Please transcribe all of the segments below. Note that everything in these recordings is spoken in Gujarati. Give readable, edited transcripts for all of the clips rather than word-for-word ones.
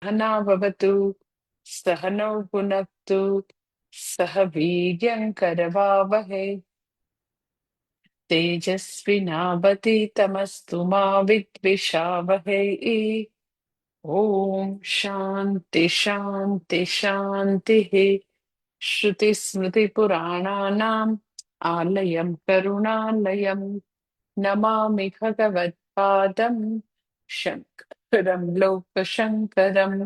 सहनाववतु सहनौ पुनक्तु सह वीर्यङ्करवावहै तेजस्विनावतीतमस्तु मा विद्विषावहै। ॐ शान्ति शान्ति शान्तिः। श्रुतिस्मृतिपुराणानाम् आलयं करुणालयं नमामि भगवत्पादं शङ्करं लोकशङ्करम्।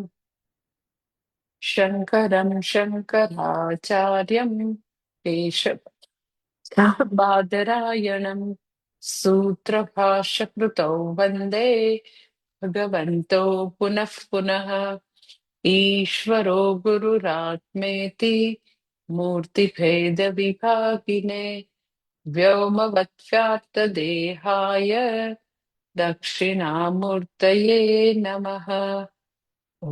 शङ्करं शङ्कराचार्यं केशवबादरायणं सूत्रभाष्यकृतौ वन्दे भगवन्तौ पुनः पुनः। ईश्वरो गुरुरात्मेति मूर्तिभेदविभागिने व्योमवत्यात्तदेहाय दक्षिणामूर्तये नमः। ॐ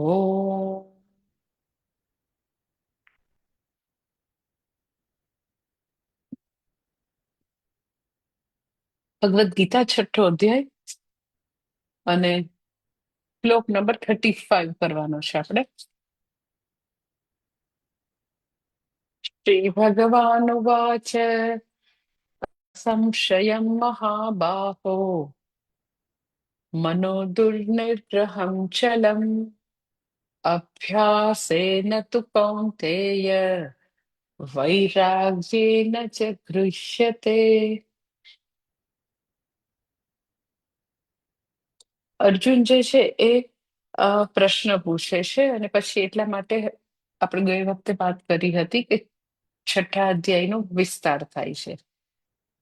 ભગવદ્ ગીતા છઠ્ઠો અધ્યાય અને શ્લોક નંબર 35 કરવાનો છે આપણે. શ્રી ભગવાનુવાચ સંશયં મહાબાહો મનો દુર્નિગ્રહં ચલમ અભ્યાસેન તુ કૌંતેય વૈરાગ્યેન ચ ગૃહ્યતે. અર્જુન જે છે એ પ્રશ્ન પૂછે છે અને પછી એટલા માટે આપણે ગઈ વખતે વાત કરી હતી કે છઠ્ઠા અધ્યાયનો વિસ્તાર થાય છે.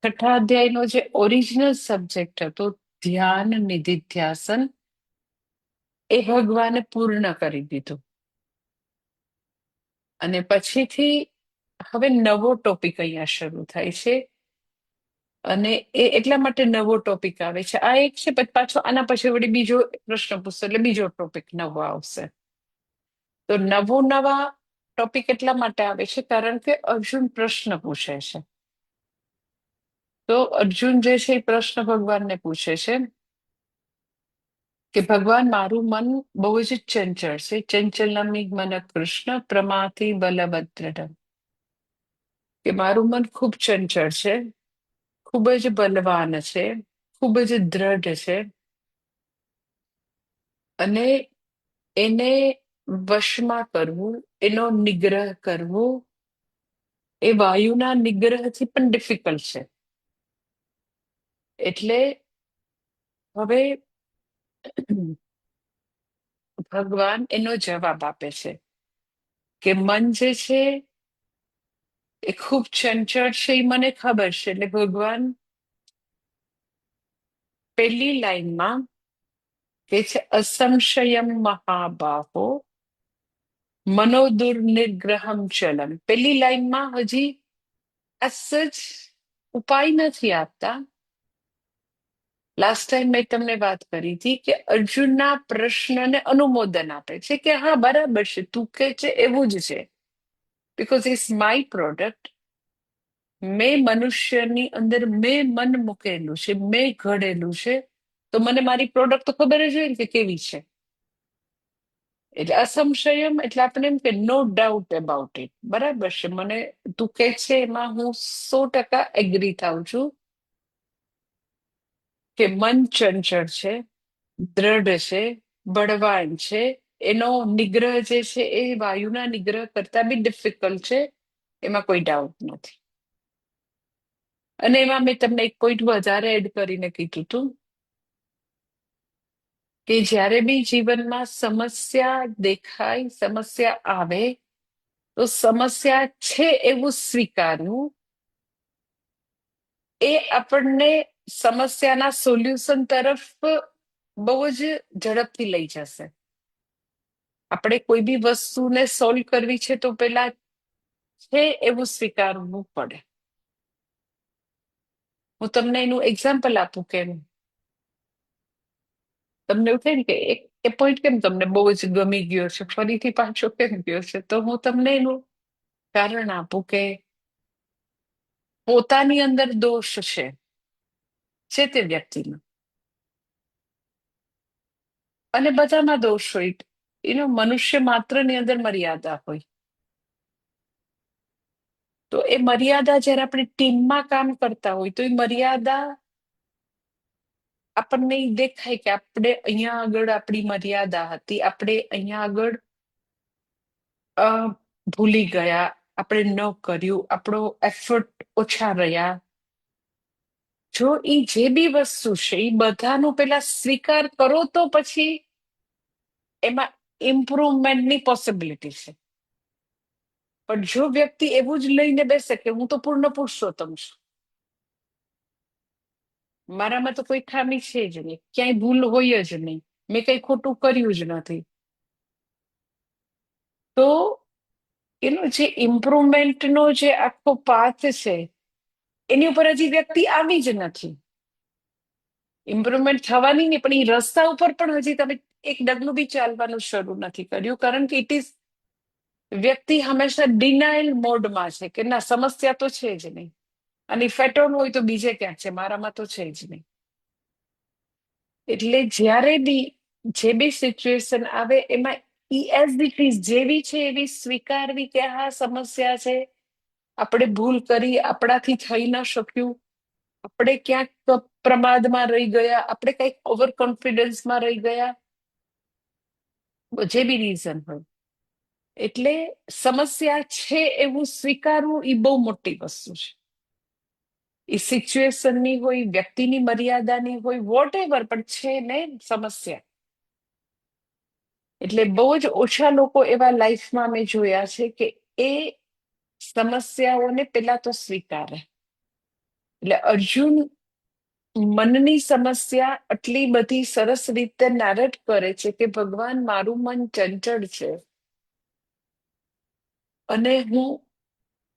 છઠ્ઠા અધ્યાયનો જે ઓરિજિનલ સબ્જેક્ટ હતો ધ્યાન નિધિધ્યાસન, એ ભગવાને પૂર્ણ કરી દીધું અને પછીથી હવે નવો ટોપિક અહીંયા શરૂ થાય છે. અને એ એટલા માટે નવો ટોપિક આવે છે. આ એક છે, પછી પાછો આના પછી વળી બીજો પ્રશ્ન પૂછશે એટલે બીજો ટોપિક નવો આવશે. તો નવા ટોપિક એટલા માટે આવે છે કારણ કે અર્જુન પ્રશ્ન પૂછે છે. તો અર્જુન જે છે એ પ્રશ્ન ભગવાનને પૂછે છે કે ભગવાન, મારું મન બહુ જ ચંચળ છે. ચંચલમી મન કૃષ્ણ પ્રમાથી બલવદ્રઢ. કે મારું મન ખૂબ ચંચળ છે, ખૂબ જ બલવાન છે, ખૂબ જ દ્રઢ છે અને એને વશમાં કરવું, એનો નિગ્રહ કરવો એ વાયુના નિગ્રહથી પણ ડિફિકલ્ટ છે. એટલે હવે ભગવાન એનો જવાબ આપે છે કે મન જે છે એ ખૂબ ચંચળ છે, એ મને ખબર છે. એટલે ભગવાન પહેલી લાઈનમાં કે છે અસંશયમ મહાબાહો મનો દુર્નિગ્રહમ ચલમ. પહેલી લાઈનમાં હજી આ સજ ઉપાય નથી આપતા. લાસ્ટ ટાઈમ મેં તમને વાત કરી હતી કે અર્જુનના પ્રશ્નને અનુમોદન આપે છે કે હા, બરાબર છે, તું કે છે એવું જ છે. Because it's my product. મેં મનુષ્યની અંદર મેં મન મૂકેલું છે, મેં ઘડેલું છે, તો મને મારી પ્રોડક્ટ તો ખબર જ હોય ને કે કેવી છે. એટલે અસંશયમ એટલે આપણે એમ કે નો ડાઉટ અબાઉટ ઇટ. બરાબર છે, મને તું કે છે એમાં હું 100% એગ્રી થાઉં છું કે મન ચંચળ છે, દ્રઢ છે, બળવાન છે. એનો નિગ્રહ જે છે એ વાયુના નિગ્રહ કરતા બી ડિફિકલ્ટ છે, એમાં કોઈ ડાઉટ નથી. અને એમાં મેં તમને એક પોઈન્ટ વધારે એડ કરીને કીધું હતું કે જ્યારે બી જીવનમાં સમસ્યા દેખાય, સમસ્યા આવે, તો સમસ્યા છે એવું સ્વીકારવું એ આપણને સમસ્યાના સોલ્યુશન તરફ બહુ જ ઝડપથી લઈ જશે. આપણે કોઈ બી વસ્તુને સોલ્વ કરવી છે તો પેલા છે એવું સ્વીકારવું પડે. હું તમને એનું એક્ઝામ્પલ આપું કેમ તમને એવું થાય ને કે એ પોઈન્ટ કેમ તમને બહુ જ ગમી ગયો છે, ફરીથી પાછો કેમ ગયો છે, તો હું તમને એનું કારણ આપું કે પોતાની અંદર દોષ છે તે વ્યક્તિનો, અને બધામાં દોષ હોય. મનુષ્ય માત્રની અંદર મર્યાદા હોય. તો એ મર્યાદા જયારે આપણે ટીમમાં કામ કરતા હોય તો એ મર્યાદા આપણને ઈ દેખાય કે આપણે અહીંયા આગળ આપણી મર્યાદા હતી, આપણે અહીંયા આગળ અ ભૂલી ગયા, આપણે ન કર્યું, આપણો એફર્ટ ઓછા રહ્યા. જો ઈ જે બી વસ્તુ છે એ બધાનો પેલા સ્વીકાર કરો તો પછી એમાં ઇમ્પ્રુવમેન્ટની પોસિબિલિટી છે. પણ જો વ્યક્તિ એવું જ લઈને બેસે કે હું તો પૂર્ણ પુરુષોત્તમ છું, મારામાં તો કોઈ ખામી છે જ નહીં, ક્યાંય ભૂલ હોય જ નહીં, મેં કઈ ખોટું કર્યું જ નથી, તો એનો જે ઇમ્પ્રુવમેન્ટનો જે આખો પાથ છે એની ઉપર હજી વ્યક્તિ આવી જ નથી. ઇમ્પ્રુવમેન્ટ થવાની નહીં, પણ એ રસ્તા ઉપર પણ હજી તમે એક ડગલું બી ચાલવાનું શરૂ નથી કર્યું, કારણ કે ઇટ ઇઝ વ્યક્તિ હંમેશા ડિનાયલ મોડમાં છે કે ના, સમસ્યા તો છે જ નહીં, અને ફેટોન હોય તો બીજે ક્યાંક છે, મારામાં તો છે જ નહીં. એટલે જ્યારે બી જે બી સિચ્યુએશન આવે એમાં ઈ એઝ ઇટ ઇઝ જેવી છે એવી સ્વીકારવી કે હા સમસ્યા છે, આપણે ભૂલ કરી, આપણાથી થઈ ન શક્યું, આપણે ક્યાંક પ્રમાદમાં રહી ગયા, આપણે કંઈક ઓવર કોન્ફિડન્સમાં રહી ગયા, જે બી રીઝન હોય. એટલે સમસ્યા છે એવું સ્વીકારવું એ બહુ મોટી વસ્તુ છે. એ સિચ્યુએશનની હોય, વ્યક્તિની મર્યાદાની હોય, વોટ એવર, પણ છે ને સમસ્યા. એટલે બહુ જ ઓછા લોકો એવા લાઈફમાં મેં જોયા છે કે એ સમસ્યાઓને પેલા તો સ્વીકારે. એટલે અર્જુન મનની સમસ્યા આટલી બધી સરસ રીતે નારેટ કરે છે કે ભગવાન, મારું મન ચંચળ છે અને હું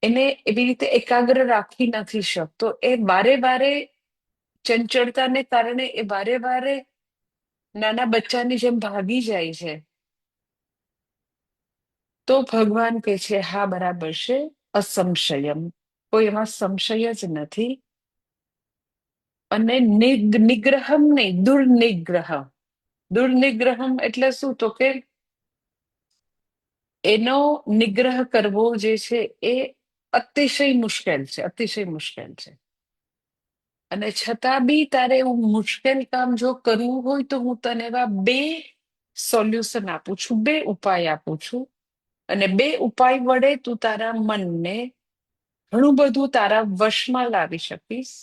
એને એવી રીતે એકાગ્ર રાખી નથી શકતો. એ વારે વારે ચંચળતાને કારણે એ વારે વારે નાના બચ્ચાની જેમ ભાગી જાય છે. તો ભગવાન કહે છે હા બરાબર છે, અસંશયમ, કોઈ એમાં સંશય જ નથી. અને નિગ્રહમ નહીં, દુર્નિગ્રહ. દુર્નિગ્રહમ એટલે શું? તો કે એનો નિગ્રહ કરવો જે છે એ અતિશય મુશ્કેલ છે, અતિશય મુશ્કેલ છે. અને છતાં બી તારે એવું મુશ્કેલ કામ જો કરવું હોય તો હું તને એવા બે સોલ્યુશન આપું છું, બે ઉપાય આપું છું. અને બે ઉપાય વડે તું તારા મનને ઘણું બધું તારા વશમાં લાવી શકીશ.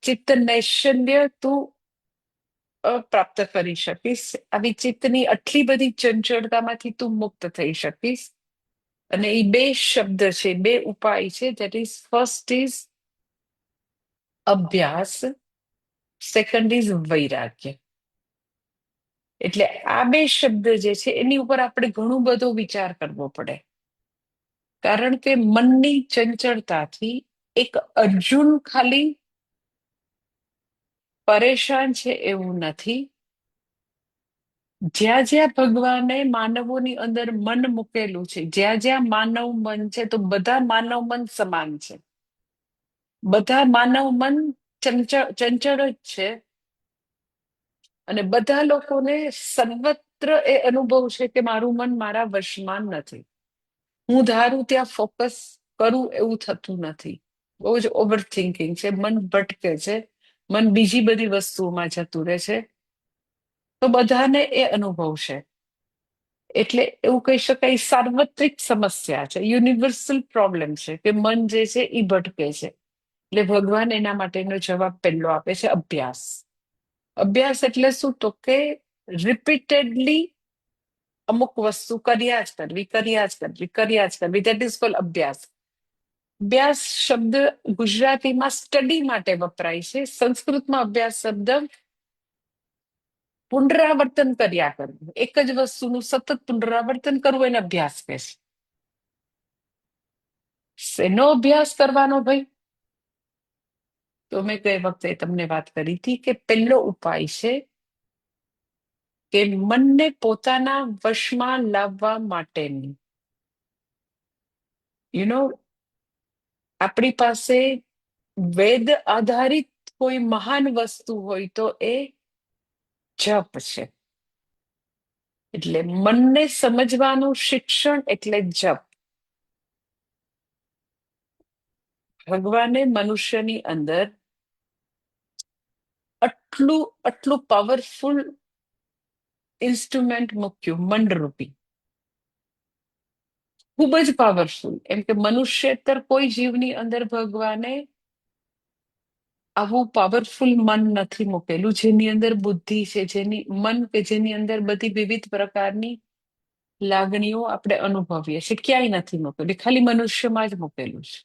ચિત્ત નૈષલ્ય તું પ્રાપ્ત કરી શકીશ. આવી ચિત્તની આટલી બધી ચંચળતામાંથી તું મુક્ત થઈ શકીશ. અને એ બે શબ્દ છે, બે ઉપાય છે. ધેટ ઇઝ, ફર્સ્ટ ઇઝ અભ્યાસ, સેકન્ડ ઇઝ વૈરાગ્ય. એટલે આ બે શબ્દ જે છે એની ઉપર આપણે ઘણું બધો વિચાર કરવો પડે, કારણ કે મનની ચંચળતાથી એક અર્જુન ખાલી પરેશાન છે એવું નથી. જ્યાં જ્યાં ભગવાને માનવોની અંદર મન મૂકેલું છે, જ્યાં જ્યાં માનવ મન છે, તો બધા માનવ મન સમાન છે. બધા માનવ મન ચંચળ જ છે. અને બધા લોકોને સર્વત્ર એ અનુભવ છે કે મારું મન મારા વશમાં નથી. હું ધારું ત્યાં ફોકસ કરું એવું થતું નથી. બહુ જ ઓવર થિંકિંગ છે, મન ભટકે છે, મન બીજી બધી વસ્તુઓમાં જતું રહે છે. તો બધાને એ અનુભવ છે. એટલે એવું કહી શકાય સાર્વત્રિક સમસ્યા છે, યુનિવર્સલ પ્રોબ્લેમ છે કે મન જે છે એ ભટકે છે. એટલે ભગવાન એના માટેનો જવાબ પહેલો આપે છે, અભ્યાસ. અભ્યાસ એટલે શું? તો કે રિપીટેડલી અમુક વસ્તુ કર્યા જ કરવી, કર્યા જ કરવી, કર્યા જ કરવી. ધેટ ઇઝ કોલ્ડ અભ્યાસ. અભ્યાસ શબ્દ ગુજરાતીમાં સ્ટડી માટે વપરાય છે. સંસ્કૃતમાં અભ્યાસ શબ્દ પુનરાવર્તન કર્યા કરવું, એક જ વસ્તુનું સતત પુનરાવર્તન કરવું એને અભ્યાસ કહે છે. શેનો અભ્યાસ કરવાનો ભાઈ? તો મેં ગઈ વખતે તમને વાત કરી હતી કે પહેલો ઉપાય છે કે મનને પોતાના વશમાં લાવવા માટેની આપણી પાસે વેદ આધારિત કોઈ મહાન વસ્તુ હોય તો એ જપ છે. એટલે મનને સમજવાનું શિક્ષણ એટલે જપ. ભગવાને મનુષ્યની અંદર આટલું આટલું પાવરફુલ ઇન્સ્ટ્રુમેન્ટ મૂક્યું, મનરૂપી. ખૂબ જ પાવરફુલ. એમ કે મનુષ્યેતર કોઈ જીવની અંદર ભગવાને આવું પાવરફુલ મન નથી મૂકેલું, જેની અંદર બુદ્ધિ છે, જેની મન કે જેની અંદર બધી વિવિધ પ્રકારની લાગણીઓ આપણે અનુભવીએ છીએ. ક્યાંય નથી મૂકેલું, ખાલી મનુષ્યમાં જ મૂકેલું છે.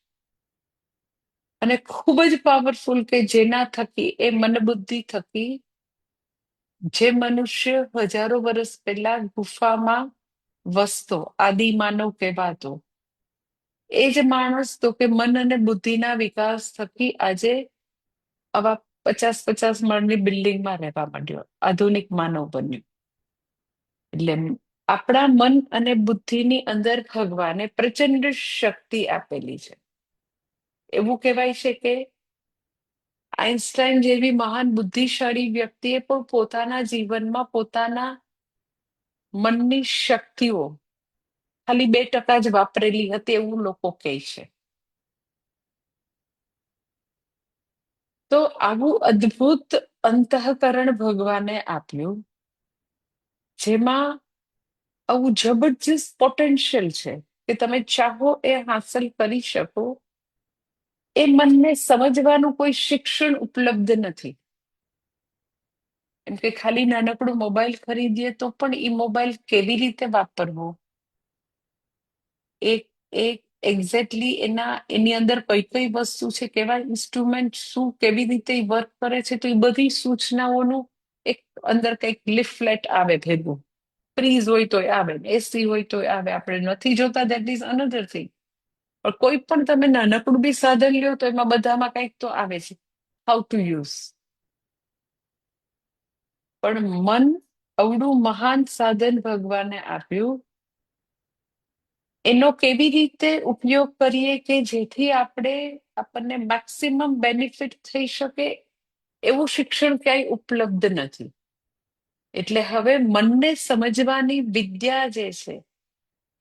અને ખૂબ જ પાવરફુલ, કે જેના થકી એ મન બુદ્ધિ થકી જે મનુષ્ય હજારો વર્ષ પહેલા ગુફામાં વસતો, આદિમાનવ કહેવાતો, એ જ માણસ તો કે મન અને બુદ્ધિના વિકાસ થકી આજે આવા 50-50 માળની બિલ્ડિંગમાં રહેવા માંડ્યો, આધુનિક માનવ બન્યો. એટલે આપણા મન અને બુદ્ધિની અંદર ભગવાને પ્રચંડ શક્તિ આપેલી છે. એવું કહેવાય છે કે આઈન્સ્ટાઈન જેવી મહાન બુદ્ધિશાળી વ્યક્તિએ પણ પોતાના જીવનમાં પોતાના મનની શક્તિઓ ખાલી 2% જ વાપરેલી હતી, એવું લોકો કહે છે. તો આવું અદ્ભુત અંતઃકરણ ભગવાને આપ્યું, જેમાં આવું જબરજસ્ત પોટેન્શિયલ છે કે તમે ચાહો એ હાંસલ કરી શકો. એ મનને સમજવાનું કોઈ શિક્ષણ ઉપલબ્ધ નથી. એમ કે ખાલી નાનકડું મોબાઈલ ખરીદીએ તો પણ એ મોબાઈલ કેવી રીતે વાપરવો, એ એક્ઝેક્ટલી એની અંદર કઈ કઈ વસ્તુ છે, કેવા ઇન્સ્ટ્રુમેન્ટ, શું કેવી રીતે વર્ક કરે છે, તો એ બધી સૂચનાઓનું એક અંદર કંઈક લિફલેટ આવે ભેગું. ફ્રીઝ હોય તો આવે, એસી હોય તો આવે, આપણે નથી જોતા, દેટ ઇઝ અનધર થિંગ. પણ કોઈ પણ તમે નાનકડું બી સાધન લ્યો તો એમાં બધામાં કંઈક તો આવે છે, હાઉ ટુ યુઝ. પણ મન અવડું મહાન સાધન ભગવાને આપ્યું, એનો કેવી રીતે ઉપયોગ કરીએ કે જેથી આપણને મેક્સિમમ બેનિફિટ થઈ શકે, એવું શિક્ષણ ક્યાંય ઉપલબ્ધ નથી. એટલે હવે મનને સમજવાની વિદ્યા જે છે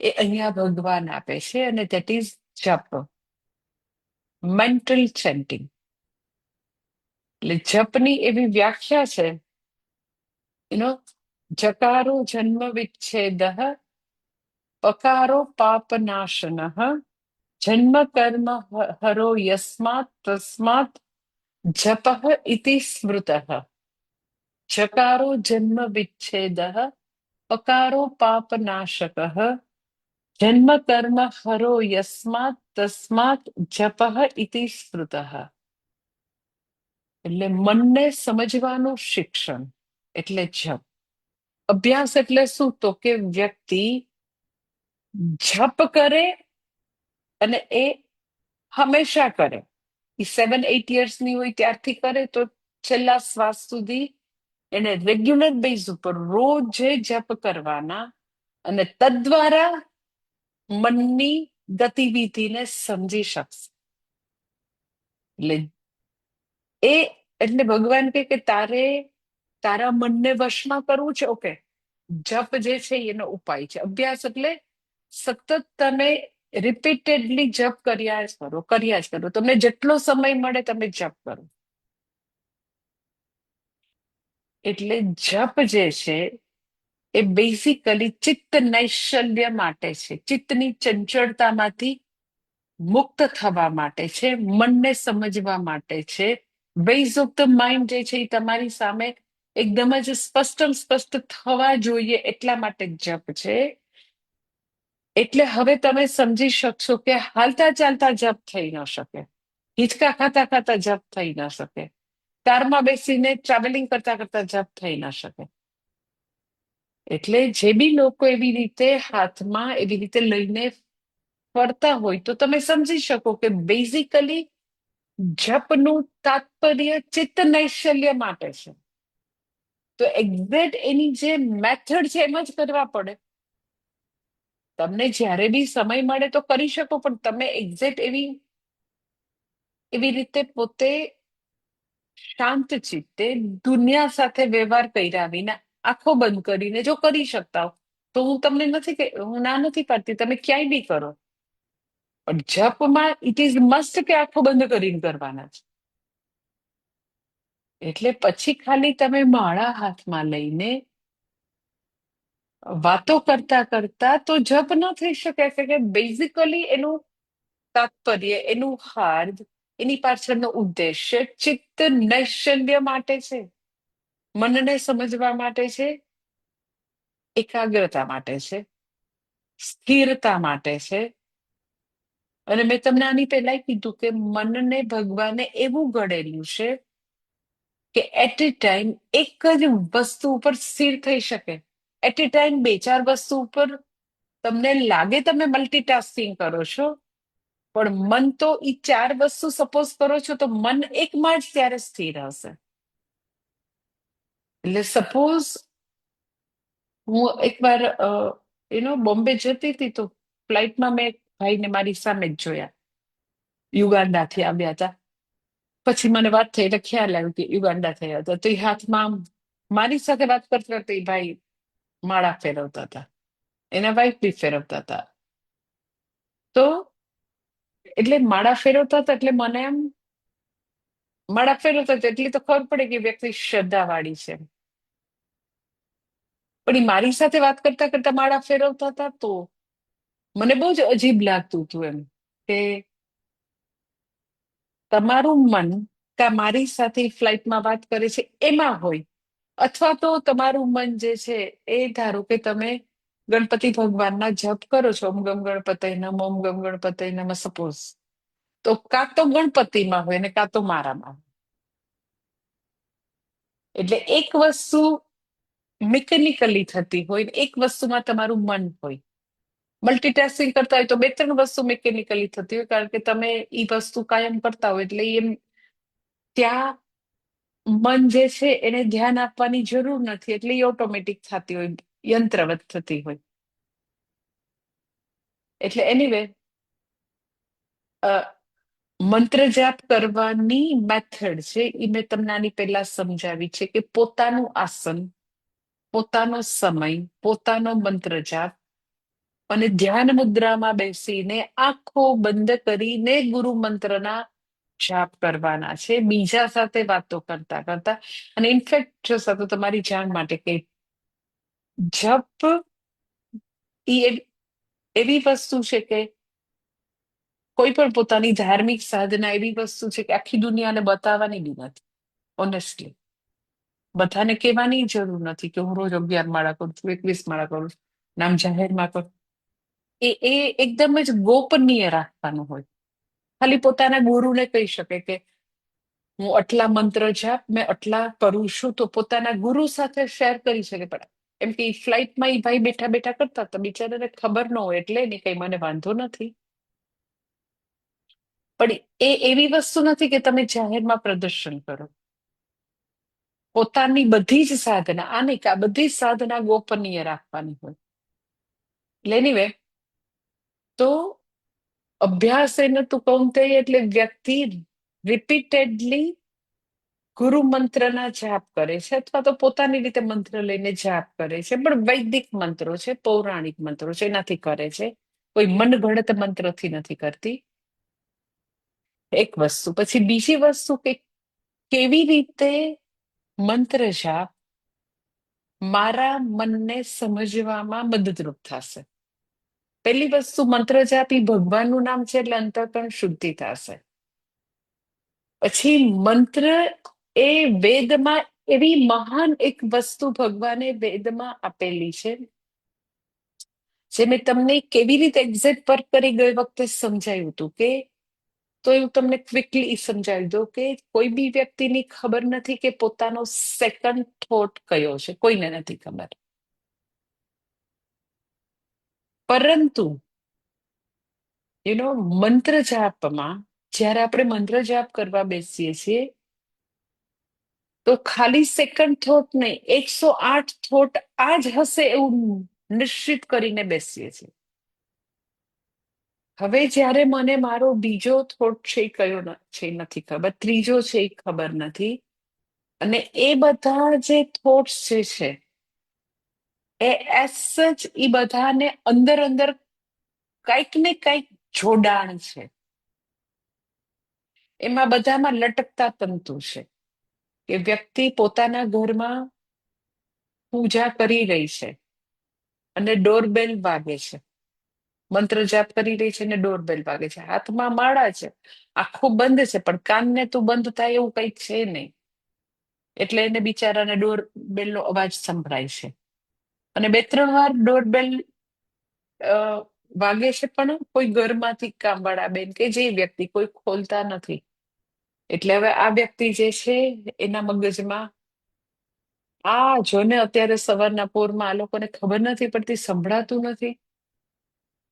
એ અહીંયા ભગવાન આપે છે, અને દેટ ઇઝ જપ, મેન્ટલ ચેન્ટિંગ. એટલે જપની એવી વ્યાખ્યા છે, જકારો જન્મ વિચ્છેદ, પકારો પાપનાશન, જન્મ કર્મ હરો યસ્માત તસ્માત જપઃ ઇતિ સ્મૃતઃ. જકારો જન્મ વિચ્છેદ, પકારો પાપનાશક, જન્મ કર્મ હરો યસ્માત તસ્માત જપઃ ઇતિ સ્મૃતઃ. એટલે મનને સમજવાનું શિક્ષણ એટલે જપ. અભ્યાસ એટલે શું? તો કે વ્યક્તિ જપ કરે, અને એ હંમેશા કરે. એ 7-8 યર્સની હોય ત્યારથી કરે તો છેલ્લા શ્વાસ સુધી એને રેગ્યુલર બેઝ ઉપર રોજે જપ કરવાના, અને તદ્વારા મનની ગતિવિધિને સમજી શકશે. એટલે ભગવાન કે તારે તારા મનને વશમાં કરવું છે, ઓકે, જપ જે છે એનો ઉપાય છે. અભ્યાસ એટલે સતત તમે રિપીટેડલી જપ કર્યા જ કરો. તમને જેટલો સમય મળે તમે જપ કરો. એટલે જપ જે છે એ બેઝિકલી ચિત્ત નૈશલ્ય માટે છે, ચિત્તની ચંચળતામાંથી મુક્ત થવા માટે છે, મનને સમજવા માટે છે. વેઝ ઓફ ધ માઇન્ડ જે છે એ તમારી સામે એકદમ જ સ્પષ્ટ થવા જોઈએ, એટલા માટે જપ છે. એટલે હવે તમે સમજી શકશો કે હાલતા ચાલતા જપ થઈ ન શકે, હિંચકા ખાતા ખાતા જપ થઈ ન શકે, કારમાં બેસીને ટ્રાવેલિંગ કરતા કરતા જપ થઈ ન શકે. એટલે જે બી લોકો એવી રીતે હાથમાં એવી રીતે લઈને ફરતા હોય તો તમે સમજી શકો કે બેઝિકલી જપનું તાત્પર્ય ચિત્ત નૈશલ્ય માટે છે. તો એક્ઝેક્ટ એની જે મેથડ છે એમ જ કરવા પડે. તમને જ્યારે બી સમય મળે તો કરી શકો, પણ તમે એક્ઝેક્ટ એવી રીતે પોતે શાંત ચિત્તે દુનિયા સાથે વ્યવહાર કર્યા વિના આંખો બંધ કરીને જો કરી શકતા હો તો હું તમને નથી કે હું ના નથી પાડતી, તમે ક્યાંય બી કરો. પણ જપમાં ઇટ ઇઝ મસ્ટ કે આંખો બંધ કરીને કરવાના છે. એટલે પછી ખાલી તમે માળા હાથમાં લઈને વાતો કરતા કરતા તો જપ ન થઈ શકે. કે બેઝિકલી એનું તાત્પર્ય, એનું હાર્દ, એની પાછળનો ઉદ્દેશ્ય ચિત્ત નૈશ્ચલ્ય માટે છે, મનને સમજવા માટે છે, એકાગ્રતા માટે છે, સ્થિરતા માટે છે. અને મેં તમને આની પહેલા કીધું કે મનને ભગવાને એવું ઘડેલું છે કે એટ એ ટાઈમ એક જ વસ્તુ ઉપર સ્થિર થઈ શકે. એટ એ ટાઈમ બે ચાર વસ્તુ ઉપર તમને લાગે તમે મલ્ટીટાસ્કિંગ કરો છો, પણ મન તો ઈ ચાર વસ્તુ સપોઝ કરો છો તો મન એકમાં જ ત્યારે સ્થિર હશે. એટલે સપોઝ હું એકવાર બોમ્બે જતી હતી તો ફ્લાઇટમાં મેં એક ભાઈને મારી સામે જ જોયા, યુગાન્ડાથી આવ્યા હતા. પછી મને વાત થઈ એટલે ખ્યાલ આવ્યું કે યુગાન્ડા થયા હતા. તો એ હાથમાં આમ મારી સાથે વાત કરતા હતા, એ ભાઈ માળા ફેરવતા હતા, એના વાઈફ બી ફેરવતા હતા. તો એટલે માળા ફેરવતા હતા એટલે મને એમ માળા ફેરવતા હતા એટલી તો ખબર પડે કે વ્યક્તિ શ્રદ્ધાવાળી છે. પણ એ મારી સાથે વાત કરતા કરતા માળા ફેરવતા હતા તો મને બહુ જ અજીબ લાગતું હતું એમ કે તમારું મન કા મારી સાથે ફ્લાઇટમાં વાત કરે છે એમાં હોય, અથવા તો તમારું મન જે છે એ ધારો કે તમે ગણપતિ ભગવાનના જપ કરો છો, ઓમ ગમ ગણપતય નમઃ, ઓમ ગમ ગણપતય નમઃ સપોઝ, તો કાં તો ગણપતિમાં હોય ને કાં તો મારામાં. એટલે એક વસ્તુ મિકેનિકલી થતી હોય ને એક વસ્તુમાં તમારું મન હોય. મલ્ટીટાસ્કિંગ કરતા હોય તો બે ત્રણ વસ્તુ મિકેનિકલી થતી હોય, કારણ કે તમે એ વસ્તુ કાયમ કરતા હોય એટલે એમ ત્યાં મન જે છે એને ધ્યાન આપવાની જરૂર નથી, એટલે એ ઓટોમેટિક થતી હોય, યંત્રવત થતી હોય. એટલે એનીવે મંત્ર જાપ કરવાની મેથડ છે એ મેં તમને આની પહેલા સમજાવી છે કે પોતાનું આસન, પોતાનો સમય, પોતાનો મંત્ર જાપ અને ધ્યાન મુદ્રામાં બેસીને આંખો બંધ કરીને ગુરુ મંત્રના જાપ કરવાના છે, બીજા સાથે વાતો કરતા કરતા. અને ઇનફેક્ટ જો સાથે તમારી જાણ માટે કે જપ એ એવી વસ્તુ છે કે કોઈ પણ પોતાની ધાર્મિક સાધના એવી વસ્તુ છે કે આખી દુનિયાને બતાવવાની બી નથી. ઓનેસ્ટલી બધાને કહેવાની જરૂર નથી કે હું રોજ 11 માળા કરું છું, 21 માળા કરું છું, નામ જાહેરમાં કરું. એ એકદમ જ ગોપનીય રાખવાનું હોય. ખાલી પોતાના ગુરુને કહી શકે કે હું આટલા મંત્ર જાપ મેં આટલા કરું છું, તો પોતાના ગુરુ સાથે શેર કરી શકે. પણ એમ કે ફ્લાઇટમાં એ ભાઈ બેઠા બેઠા કરતા હતા, બિચારાને ખબર ન હોય એટલે ને કઈ મને વાંધો નથી. પણ એ એવી વસ્તુ નથી કે તમે જાહેરમાં પ્રદર્શન કરો. પોતાની બધી જ સાધના, આને કે આ બધી જ સાધના ગોપનીય રાખવાની હોય. એટલે એનીવે તો અભ્યાસ એને તું કૌંતેય એટલે વ્યક્તિ રિપીટેડલી ગુરુ મંત્રના જાપ કરે છે, અથવા તો પોતાની રીતે મંત્ર લઈને જાપ કરે છે. પણ વૈદિક મંત્રો છે, પૌરાણિક મંત્રો છે, એનાથી કરે છે. કોઈ મનગઢત મંત્રથી નથી કરતી. એક વસ્તુ. પછી બીજી વસ્તુ કે કેવી રીતે મંત્ર જાપ મારા મનને સમજવામાં મદદરૂપ થશે. પહેલી વસ્તુ, મંત્ર જાપ ઈ ભગવાનનું નામ છે એટલે અંતઃકરણ શુદ્ધિ થશે. પછી મંત્ર એ વેદમાં એવી મહાન એક વસ્તુ ભગવાને વેદમાં આપેલી છે, જે મેં તમને કેવી રીતે એક્ઝેક્ટ પર કરી ગઈ વખતે સમજાયું હતું કે તો એવું તમને ક્વિકલી સમજાવી દઉં કે કોઈ બી વ્યક્તિની ખબર નથી કે પોતાનો સેકન્ડ થોટ કયો છે, કોઈને નથી ખબર. પરંતુ મંત્ર જાપમાં જ્યારે આપણે મંત્ર જાપ કરવા બેસીએ છીએ તો ખાલી સેકન્ડ થોટ નહીં, 108 થોટ આ જ હશે એવું નિશ્ચિત કરીને બેસીએ છીએ. હવે જ્યારે મને મારો બીજો થોટ છે એ કયો છે એ નથી ખબર, ત્રીજો છે એ ખબર નથી, અને એ બધા જે થોટ્સ જે છે એ એસ જ એ બધાને અંદર અંદર કંઈક ને કંઈક જોડાણ છે. એમાં બધામાં લટકતા તંતુ છે કે વ્યક્તિ પોતાના ઘરમાં પૂજા કરી રહી છે અને ડોરબેલ વાગે છે, મંત્ર જાપ કરી રહી છે ને ડોરબેલ વાગે છે, હાથમાં માળા છે, આખું બંધ છે, પણ કાનને તું બંધ થાય એવું કંઈક છે નહીં. એટલે એને બિચારાને ડોરબેલનો અવાજ સંભળાય છે અને 2-3 વાર ડોરબેલ વાગે છે, પણ કોઈ ઘરમાંથી કામવાળા બેન કે જે વ્યક્તિ કોઈ ખોલતા નથી. એટલે હવે આ વ્યક્તિ જે છે એના મગજમાં આ જો ને અત્યારે સવારના પોરમાં આ લોકોને ખબર નથી પડતી, સંભળાતું નથી.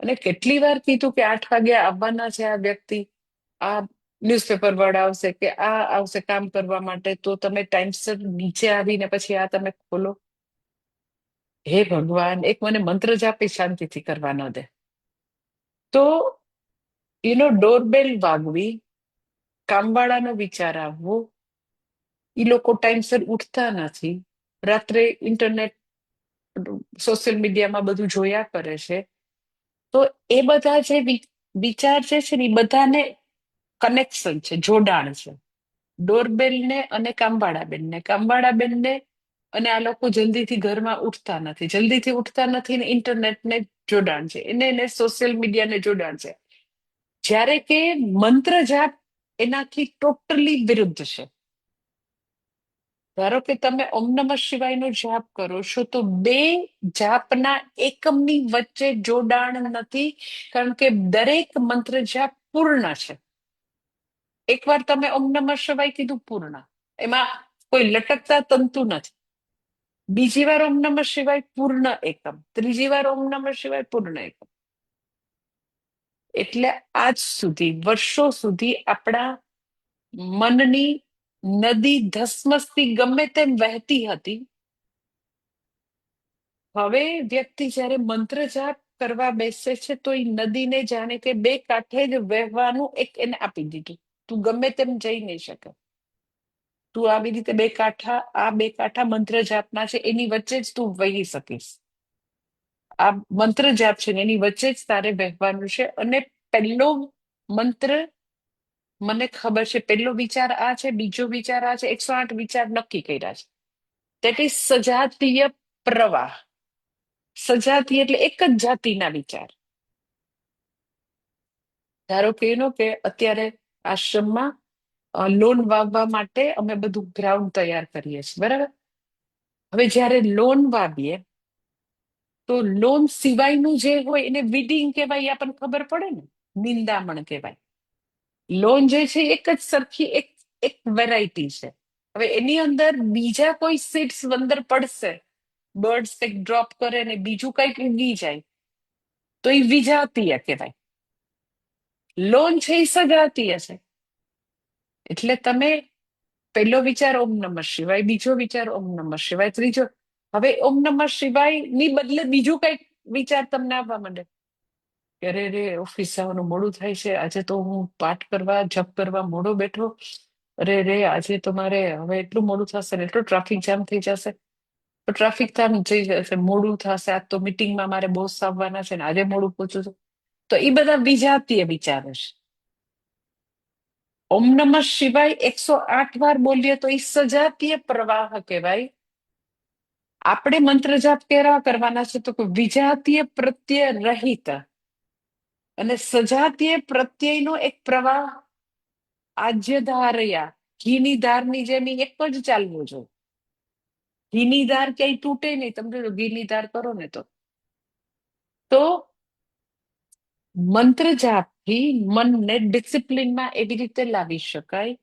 અને કેટલી વાર કીધું કે 8 વાગે આવવાના છે આ વ્યક્તિ, આ ન્યુઝપેપર વાળા આવશે કે આ આવશે કામ કરવા માટે, તો તમે ટાઈમસર નીચે આવીને પછી આ તમે ખોલો. હે ભગવાન, એક મને મંત્ર જાપી શાંતિથી કરવા ન દે. તો ડોરબેલ વાગવી, કામવાળાનો વિચાર આવવો, એ લોકો ટાઈમસર ઉઠતા નથી, રાત્રે ઇન્ટરનેટ સોશિયલ મીડિયામાં બધું જોયા કરે છે. તો એ બધા જે વિચાર જે છે ને એ બધાને કનેક્શન છે, જોડાણ છે. ડોરબેલને અને કામવાળા બેનને અને આ લોકો જલ્દીથી ઘરમાં ઉઠતા નથી, જલ્દીથી ઉઠતા નથી ને ઇન્ટરનેટને જોડાણ છે, એને સોશિયલ મીડિયાને જોડાણ છે. જ્યારે કે મંત્ર જાપ એનાથી ટોટલી વિરુદ્ધ છે. ધારો કે તમે ઓમ નમઃ શિવાયનો જાપ કરો છો તો બે જાપના એકમની વચ્ચે જોડાણ નથી, કારણ કે દરેક મંત્ર જાપ પૂર્ણ છે. એકવાર તમે ઓમ નમઃ શિવાય કીધું, પૂર્ણ, એમાં કોઈ લટકતા તંતુ નથી. બીજી વાર ઓમ નમઃ શિવાય, પૂર્ણ એકમ. ત્રીજી વાર ઓમ નમઃ શિવાય, પૂર્ણ એકમ. એટલે આજ સુધી, વર્ષો સુધી આપણા મનની નદી ધસમસતી ગમે તેમ વહેતી હતી. હવે વ્યક્તિ જ્યારે મંત્ર જાપ કરવા બેસે છે તો એ નદીને જાણે કે બે કાંઠે જ વહેવાનું એક એને આપી દીધું. તું ગમે તેમ જઈ નહીં શકે. તું આવી રીતે બે કાંઠા મંત્ર જાપના છે એની વચ્ચે જ તું વહી શકીશ. આ મંત્ર જાપ છે ને એની વચ્ચે જ તારે વહેવાનું છે. અને પહેલો મંત્ર મને ખબર છે, પહેલો વિચાર આ છે, બીજો વિચાર આ છે, 108 વિચાર નક્કી કર્યા છે. દેટ ઇઝ સજાતીય પ્રવાહ. સજાતીય એટલે એક જ જાતિના વિચાર. ધારો કે કે અત્યારે આશ્રમમાં લોન વાવવા માટે અમે બધું ગ્રાઉન્ડ તૈયાર કરીએ છીએ, બરાબર. હવે જ્યારે લોન વાવીએ તો લોન સિવાયનું જે હોય એને વીડિંગ કહેવાય, આપણને ખબર પડે ને, નિંદામણ કહેવાય. લોન જે છે એક જ સરખી એક એક વેરાયટી છે. હવે એની અંદર બીજા કોઈ સીડ્સ અંદર પડશે, બર્ડ્સ કંઈક ડ્રોપ કરે ને બીજું કંઈક ઉગી જાય તો એ વિજાતીય કહેવાય. લોન છે એ સજાતીય છે. એટલે તમે પહેલો વિચાર ઓમ નમઃ શિવાય, બીજો વિચાર ઓમ નમઃ શિવાય, ત્રીજો, હવે ઓમ નમઃ શિવાય ની બદલે બીજું કંઈક વિચાર તમને આવવા માંડે કે અરે રે, ઓફિસ જવાનું મોડું થાય છે, આજે તો હું પાઠ કરવા જપ કરવા મોડો બેઠો, અરે રે આજે તો મારે હવે એટલું મોડું થશે ને એટલો ટ્રાફિક જામ થઈ જશે, તો ટ્રાફિક જામ થઈ જશે, મોડું થશે, આજ તો મીટિંગમાં મારે બોસ આવવાના છે ને આજે મોડું પહોંચું છું. તો એ બધા વિજાતીય વિચારો છે. ઓમ નમઃ શિવાય 108 વાર બોલીએ તો એ સજાતીય પ્રવાહ કહેવાય. આપણે મંત્ર જાપ કેવા કરવાના છે તો કે વિજાતીય પ્રત્યય રહિત અને સજાતીય પ્રત્યયનો એક પ્રવાહ, આજ્ય ધારયા, ઘીની ધારની જેમ ઈ એક જ ચાલવું જોઈએ. ઘીની ધાર ક્યાંય તૂટે નહીં. તમે જો ઘીની ધાર કરો ને તો મંત્ર જાપથી મનને ડિસિપ્લિનમાં એવી રીતે લાવી શકાય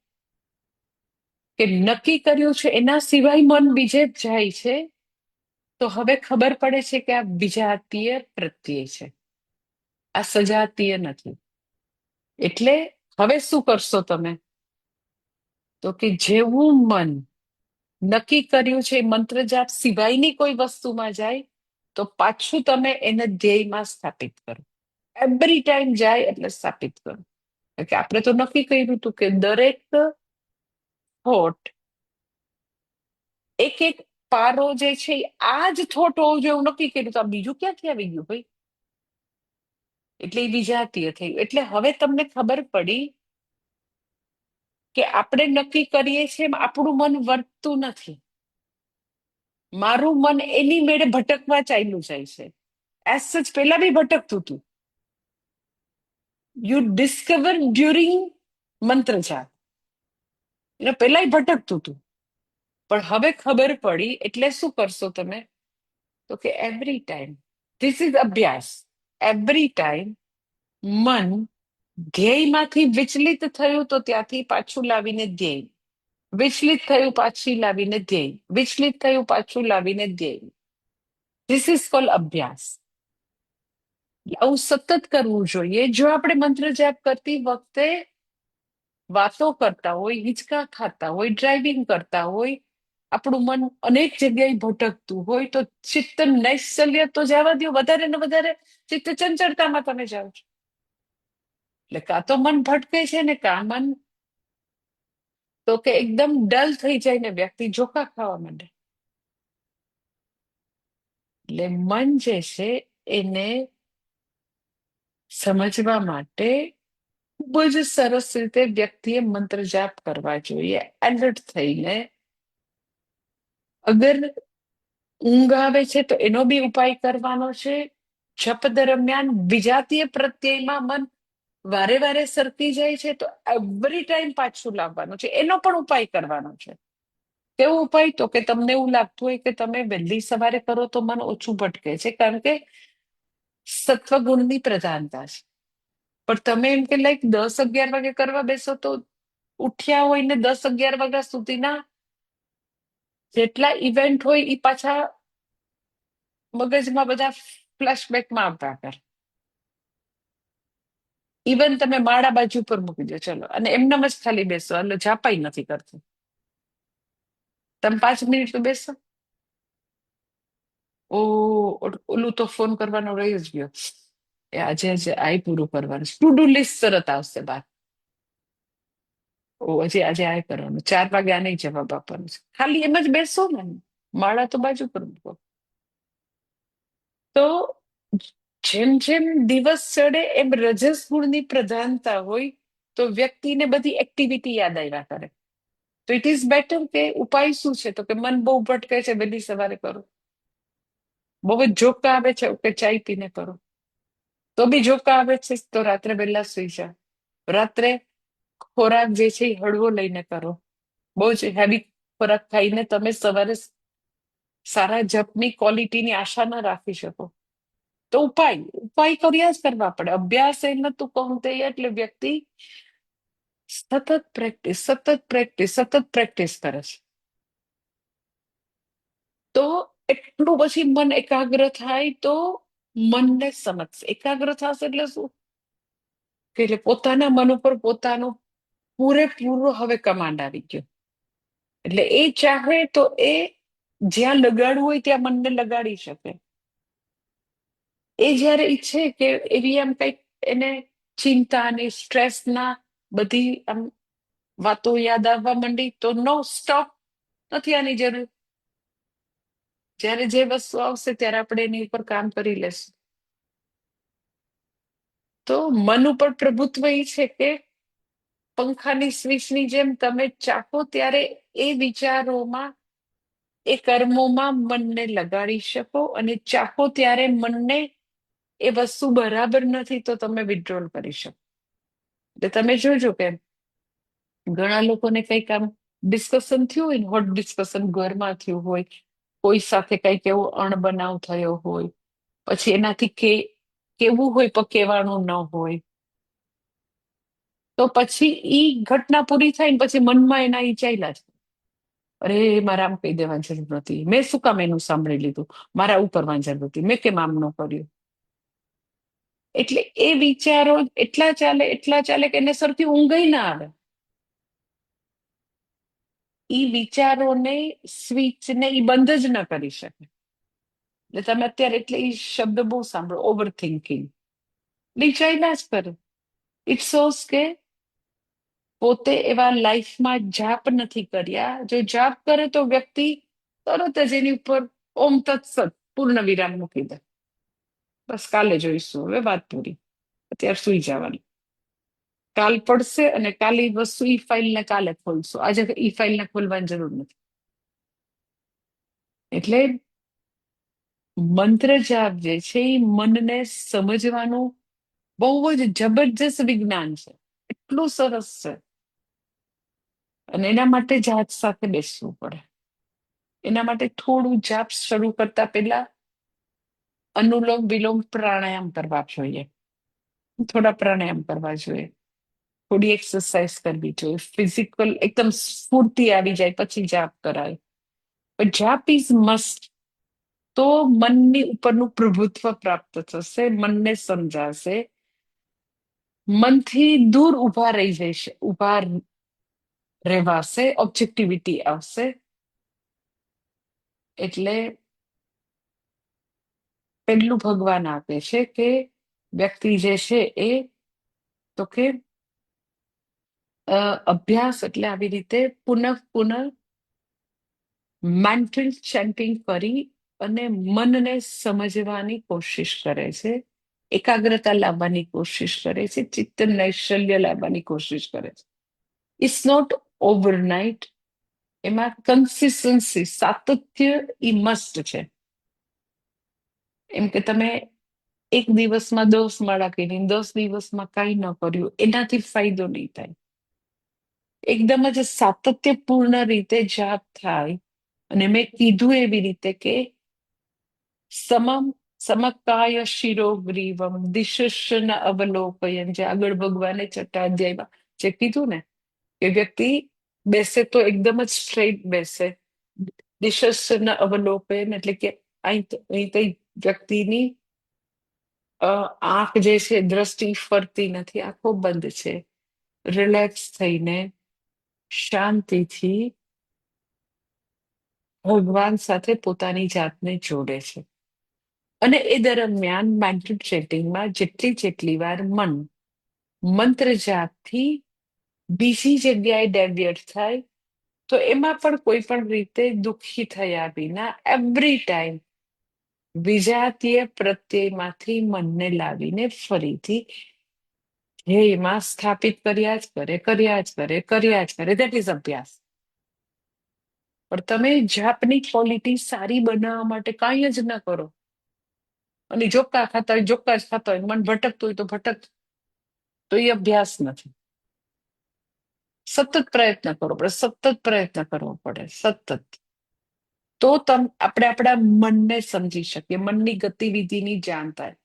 કે નક્કી કર્યું છે એના સિવાય મન બીજે જાય છે તો હવે ખબર પડે છે કે આ વિજાતીય પ્રત્યય છે, આ સજાતીય નથી. એટલે હવે શું કરશો તમે? તો કે જેવું મન નક્કી કર્યું છે મંત્ર જાપ સિવાયની કોઈ વસ્તુમાં જાય તો પાછું તમે એને ધ્યેયમાં સ્થાપિત કરો. એવરી ટાઈમ જાય એટલે સ્થાપિત કરો. કે આપણે તો નક્કી કર્યું હતું કે દરેક થોટ એક એક પારો જે છે એ આ જ થોટ હોવું જોઈએ એવું નક્કી કર્યું, તો આ બીજું ક્યાંથી આવી ગયું ભાઈ? એટલે એ વિજાતીય થયું. એટલે હવે તમને ખબર પડી કે આપણે નક્કી કરીએ છીએ એમ આપણું મન વર્તતું નથી. મારું મન એની મેળે ભટકવા ચાલ્યું જાય છે. એઝ સચ પેલા બી ભટકતું હતું. યુ ડિસ્કવર ડ્યુરિંગ મંત્ર જાપ. એટલે પેલા ભટકતું હતું, પણ હવે ખબર પડી. એટલે શું કરશો તમે? તો કે એવરી ટાઈમ, ધીસ ઇઝ અભ્યાસ, એવરી ટાઈમ મન ધ્યેયમાંથી વિચલિત થયું તો ત્યાંથી પાછું લાવીને ધ્યેય, વિચલિત થયું પાછી લાવીને ધ્યેય, વિચલિત થયું પાછું લાવીને ધ્યેય. ધીસ ઇઝ કોલ અભ્યાસ. આવું સતત કરવું જોઈએ. જો આપણે મંત્ર જાપ કરતી વખતે વાતો કરતા હોય, હિંચકા ખાતા હોય, ડ્રાઇવિંગ કરતા હોય, આપણું મન અનેક જગ્યાએ ભટકતું હોય, તો ચિત્ત નૈશ્ચલ્ય તો જવા દો, વધારે ને વધારે ચિત્ત ચંચળતામાં તમે જાઓ છો. એટલે કાં તો મન ભટકે છે ને કાં મન તો કે એકદમ ડલ થઈ જાય ને વ્યક્તિ જોકા ખાવા માંડે. એટલે મન જે છે એને સમજવા માટે ખૂબ જ સરસ રીતે વ્યક્તિએ મંત્ર જાપ કરવા જોઈએ, એલર્ટ થઈને. અગર ઊંઘ આવે છે તો એનો બી ઉપાય કરવાનો છે. જપ દરમિયાન વિજાતીય પ્રત્યયમાં મન વારે વારે સરકી જાય છે તો એવરી ટાઈમ પાછું લાવવાનું છે, એનો પણ ઉપાય કરવાનો છે. કેવો ઉપાય? તો કે તમને એવું લાગતું હોય કે તમે વહેલી સવારે કરો તો મન ઓછું ભટકે છે, કારણ કે સત્વગુણની પ્રધાનતા છે. પણ તમે એમ કે લાઈક 10-11 વાગે કરવા બેસો તો ઉઠ્યા હોય ને 10-11 વાગ્યા સુધીના જેટલા ઇવેન્ટ હોય એ પાછા મગજમાં બધા ફ્લેશબેકમાં આવતા કરે. ઇવન તમે માળા બાજુ પર મૂકી દો ચલો, અને એમનેમ જ ખાલી બેસો, એટલે જાપાઈ નથી કરતું. તમે 5 મિનિટ તો બેસો. ઓલું તો ફોન કરવાનો રહી જ ગયો, એ આજે આજે આઈ પૂરું કરવાનું. ટુ ડુ લિસ્ટ તરત આવશે બાર. હજી આજે આ કરવાનું, 4 વાગે આ નહીં જવાબ આપવાનું છે. ખાલી એમ જ બેસો ને, માળા તો બાજુ પર મૂકો. તો જેમ જેમ દિવસ ચડે એમ રજસ ગુણની પ્રધાનતા હોય તો વ્યક્તિને બધી એક્ટિવિટી યાદ આવ્યા કરે. તો ઇટ ઇઝ બેટર કે ઉપાય શું છે? તો કે મન બહુ ભટકે છે, વહેલી સવારે કરો. બહુ જ જોકા આવે છે, કે ચાય પીને કરો. તો બી જોકા આવે છે તો રાત્રે વહેલા સુઈ જાઓ. રાત્રે ખોરાક જે છે એ હળવો લઈને કરો. બહુ જ હેવી ખોરાક ખાઈને તમે સવારે સારા જપની ક્વોલિટીની આશા ના રાખી શકો. તો ઉપાય કર્યા જ કરવા પડે. અભ્યાસ એ નતું કહું તે, એટલે વ્યક્તિ સતત પ્રેક્ટિસ, સતત પ્રેક્ટિસ, સતત પ્રેક્ટિસ કરે છે. તો એટલું પછી મન એકાગ્ર થાય તો મનને સમજશે. એકાગ્ર થશે એટલે શું? કે એટલે પોતાના મન ઉપર પોતાનો પૂરેપૂરો હવે કમાન્ડ આવી ગયો. એટલે એ ચાહે તો એ જ્યાં લગાડવું હોય ત્યાં મનને લગાડી શકે. એ જયારે ઈચ્છે કે એવી આમ કઈક એને ચિંતા અને સ્ટ્રેસના બધી આમ વાતો યાદ આવવા માંડી તો નો સ્ટોપ, નથી આની જરૂર. જયારે જે વસ્તુ આવશે ત્યારે આપણે એની ઉપર કામ કરી લેશું. તો મન ઉપર પ્રભુત્વ એ છે કે પંખાની સ્વિચની જેમ તમે ચાહો ત્યારે એ વિચારોમાં, એ કર્મોમાં મનને લગાડી શકો, અને ચાહો ત્યારે મનને એ વસ્તુ બરાબર નથી તો તમે વિડ્રોલ કરી શકો. એટલે તમે જોજો કે ઘણા લોકોને કંઈક આમ ડિસ્કશન થયું હોય ને, હોટ ડિસ્કશન ઘરમાં થયું હોય, કોઈ સાથે કંઈક એવો અણબનાવ થયો હોય, પછી એનાથી કેવું હોય પણ કહેવાનું ન હોય, તો પછી ઈ ઘટના પૂરી થાય ને પછી મનમાં એના ઈ ચાલ્યા છે. અરે મારે આમ કહી દેવાની જરૂર નથી, મેં શું કામ એનું સાંભળી લીધું, મારે આવું કરવાની જરૂર હતી, મેં કેમ આમ ન કર્યું. એટલે એ વિચારો એટલા ચાલે કે એને સરખી ઊંઘ ના આવે. ઈ વિચારોને, સ્વિચને ઈ બંધ જ ન કરી શકે. એટલે તમે અત્યારે એટલે ઈ શબ્દ બહુ સાંભળો, ઓવર થિંકિંગ. ચાલ્યા જ કરે. ઇટ શોઝ કે પોતે એવા લાઈફમાં જાપ નથી કર્યા. જો જાપ કરે તો વ્યક્તિ તરત જ એની ઉપર ઓમ તત્સત પૂર્ણ વિરામ મૂકી દે. બસ કાલે જોઈશું, હવે વાત પૂરી, અત્યારે સુઈ જવાનું. કાલ પડશે અને કાલે ઈ વસ્તુ ઈ ફાઇલને કાલે ખોલશું, આજે ઈ ફાઇલને ખોલવાની જરૂર નથી. એટલે મંત્ર જાપ જે છે એ મનને સમજવાનું બહુ જ જબરજસ્ત વિજ્ઞાન છે, એટલું સરસ છે. અને એના માટે જાત સાથે બેસવું પડે. એના માટે થોડું જાપ શરૂ કરતા પહેલા અનુલોમ વિલોમ પ્રાણાયામ કરવા જોઈએ, થોડા પ્રાણાયામ કરવા જોઈએ, થોડી એક્સરસાઇઝ કરવી જોઈએ, ફિઝિકલ એકદમ સ્ફૂર્તિ આવી જાય પછી જાપ કરાય. પણ જાપ ઇઝ મસ્ટ. તો મનની ઉપરનું પ્રભુત્વ પ્રાપ્ત થશે, મનને સમજાશે, મનથી દૂર ઉભા રહી જશે, ઉભા રહેવાશે, ઓબ્જેક્ટિવિટી આવશે. એટલે પેલું ભગવાન આપે છે કે વ્યક્તિ જે છે એ તો કે અભ્યાસ એટલે આવી રીતે પુનઃ પુનઃ મેન્ટલ ચેન્ટિંગ કરી અને મનને સમજવાની કોશિશ કરે છે, એકાગ્રતા લાવવાની કોશિશ કરે છે, ચિત્ત નૈશલ્ય લાવવાની કોશિશ કરે છે. It's not overnight. એમાં કન્સિસ્ટન્સી, સાતત્ય ઈ મસ્ટ છે. એમ કે તમે એક દિવસમાં 10 માળા કરી, 10 દિવસમાં કાંઈ ન કર્યું, એનાથી ફાયદો નહીં થાય. એકદમ જ સાતત્યપૂર્ણ રીતે જાપ થાય. અને મેં કીધું એવી રીતે કે સમમ સમકાય શિરો ગ્રીવમ દિશસ્ન અવલોકયન, જે આગળ ભગવાને છઠ્ઠા અધ્યાયમાં જે કીધું ને કે વ્યક્તિ બેસે તો એકદમ જ સ્ટ્રેટ બેસે, દિશસ્ન અવલોકયન એટલે કે અહીં વ્યક્તિની આંખ જે છે દ્રષ્ટિ ફરતી નથી, આંખો બંધ છે, રિલેક્સ થઈને શાંતિથી ભગવાન સાથે પોતાની જાતને જોડે છે. અને એ દરમિયાન મેન્ટલ ચેટિંગમાં જેટલી વાર મન મંત્ર જાપથી બીજી જગ્યાએ ડેવિએટ થાય તો એમાં પણ કોઈ પણ રીતે દુઃખી થયા વિના એવરી ટાઈમ વિજાતીય પ્રત્યયમાંથી મનને લાવીને ફરીથી ધ્યેયમાં સ્થાપિત કર્યા જ કરે. દેટ ઇઝ અભ્યાસ. પણ તમે જાપની ક્વોલિટી સારી બનાવવા માટે કાંઈ જ ન કરો અને જોકા ખાતા હોય જોકા જ ખાતા હોય, મન ભટકતું હોય તો ભટક, તો એ અભ્યાસ નથી. સતત પ્રયત્ન કરવો પડે, સતત પ્રયત્ન કરવો પડે, સતત. તો આપણે આપણા મનને સમજી શકીએ, મનની ગતિવિધિની જાણ થાય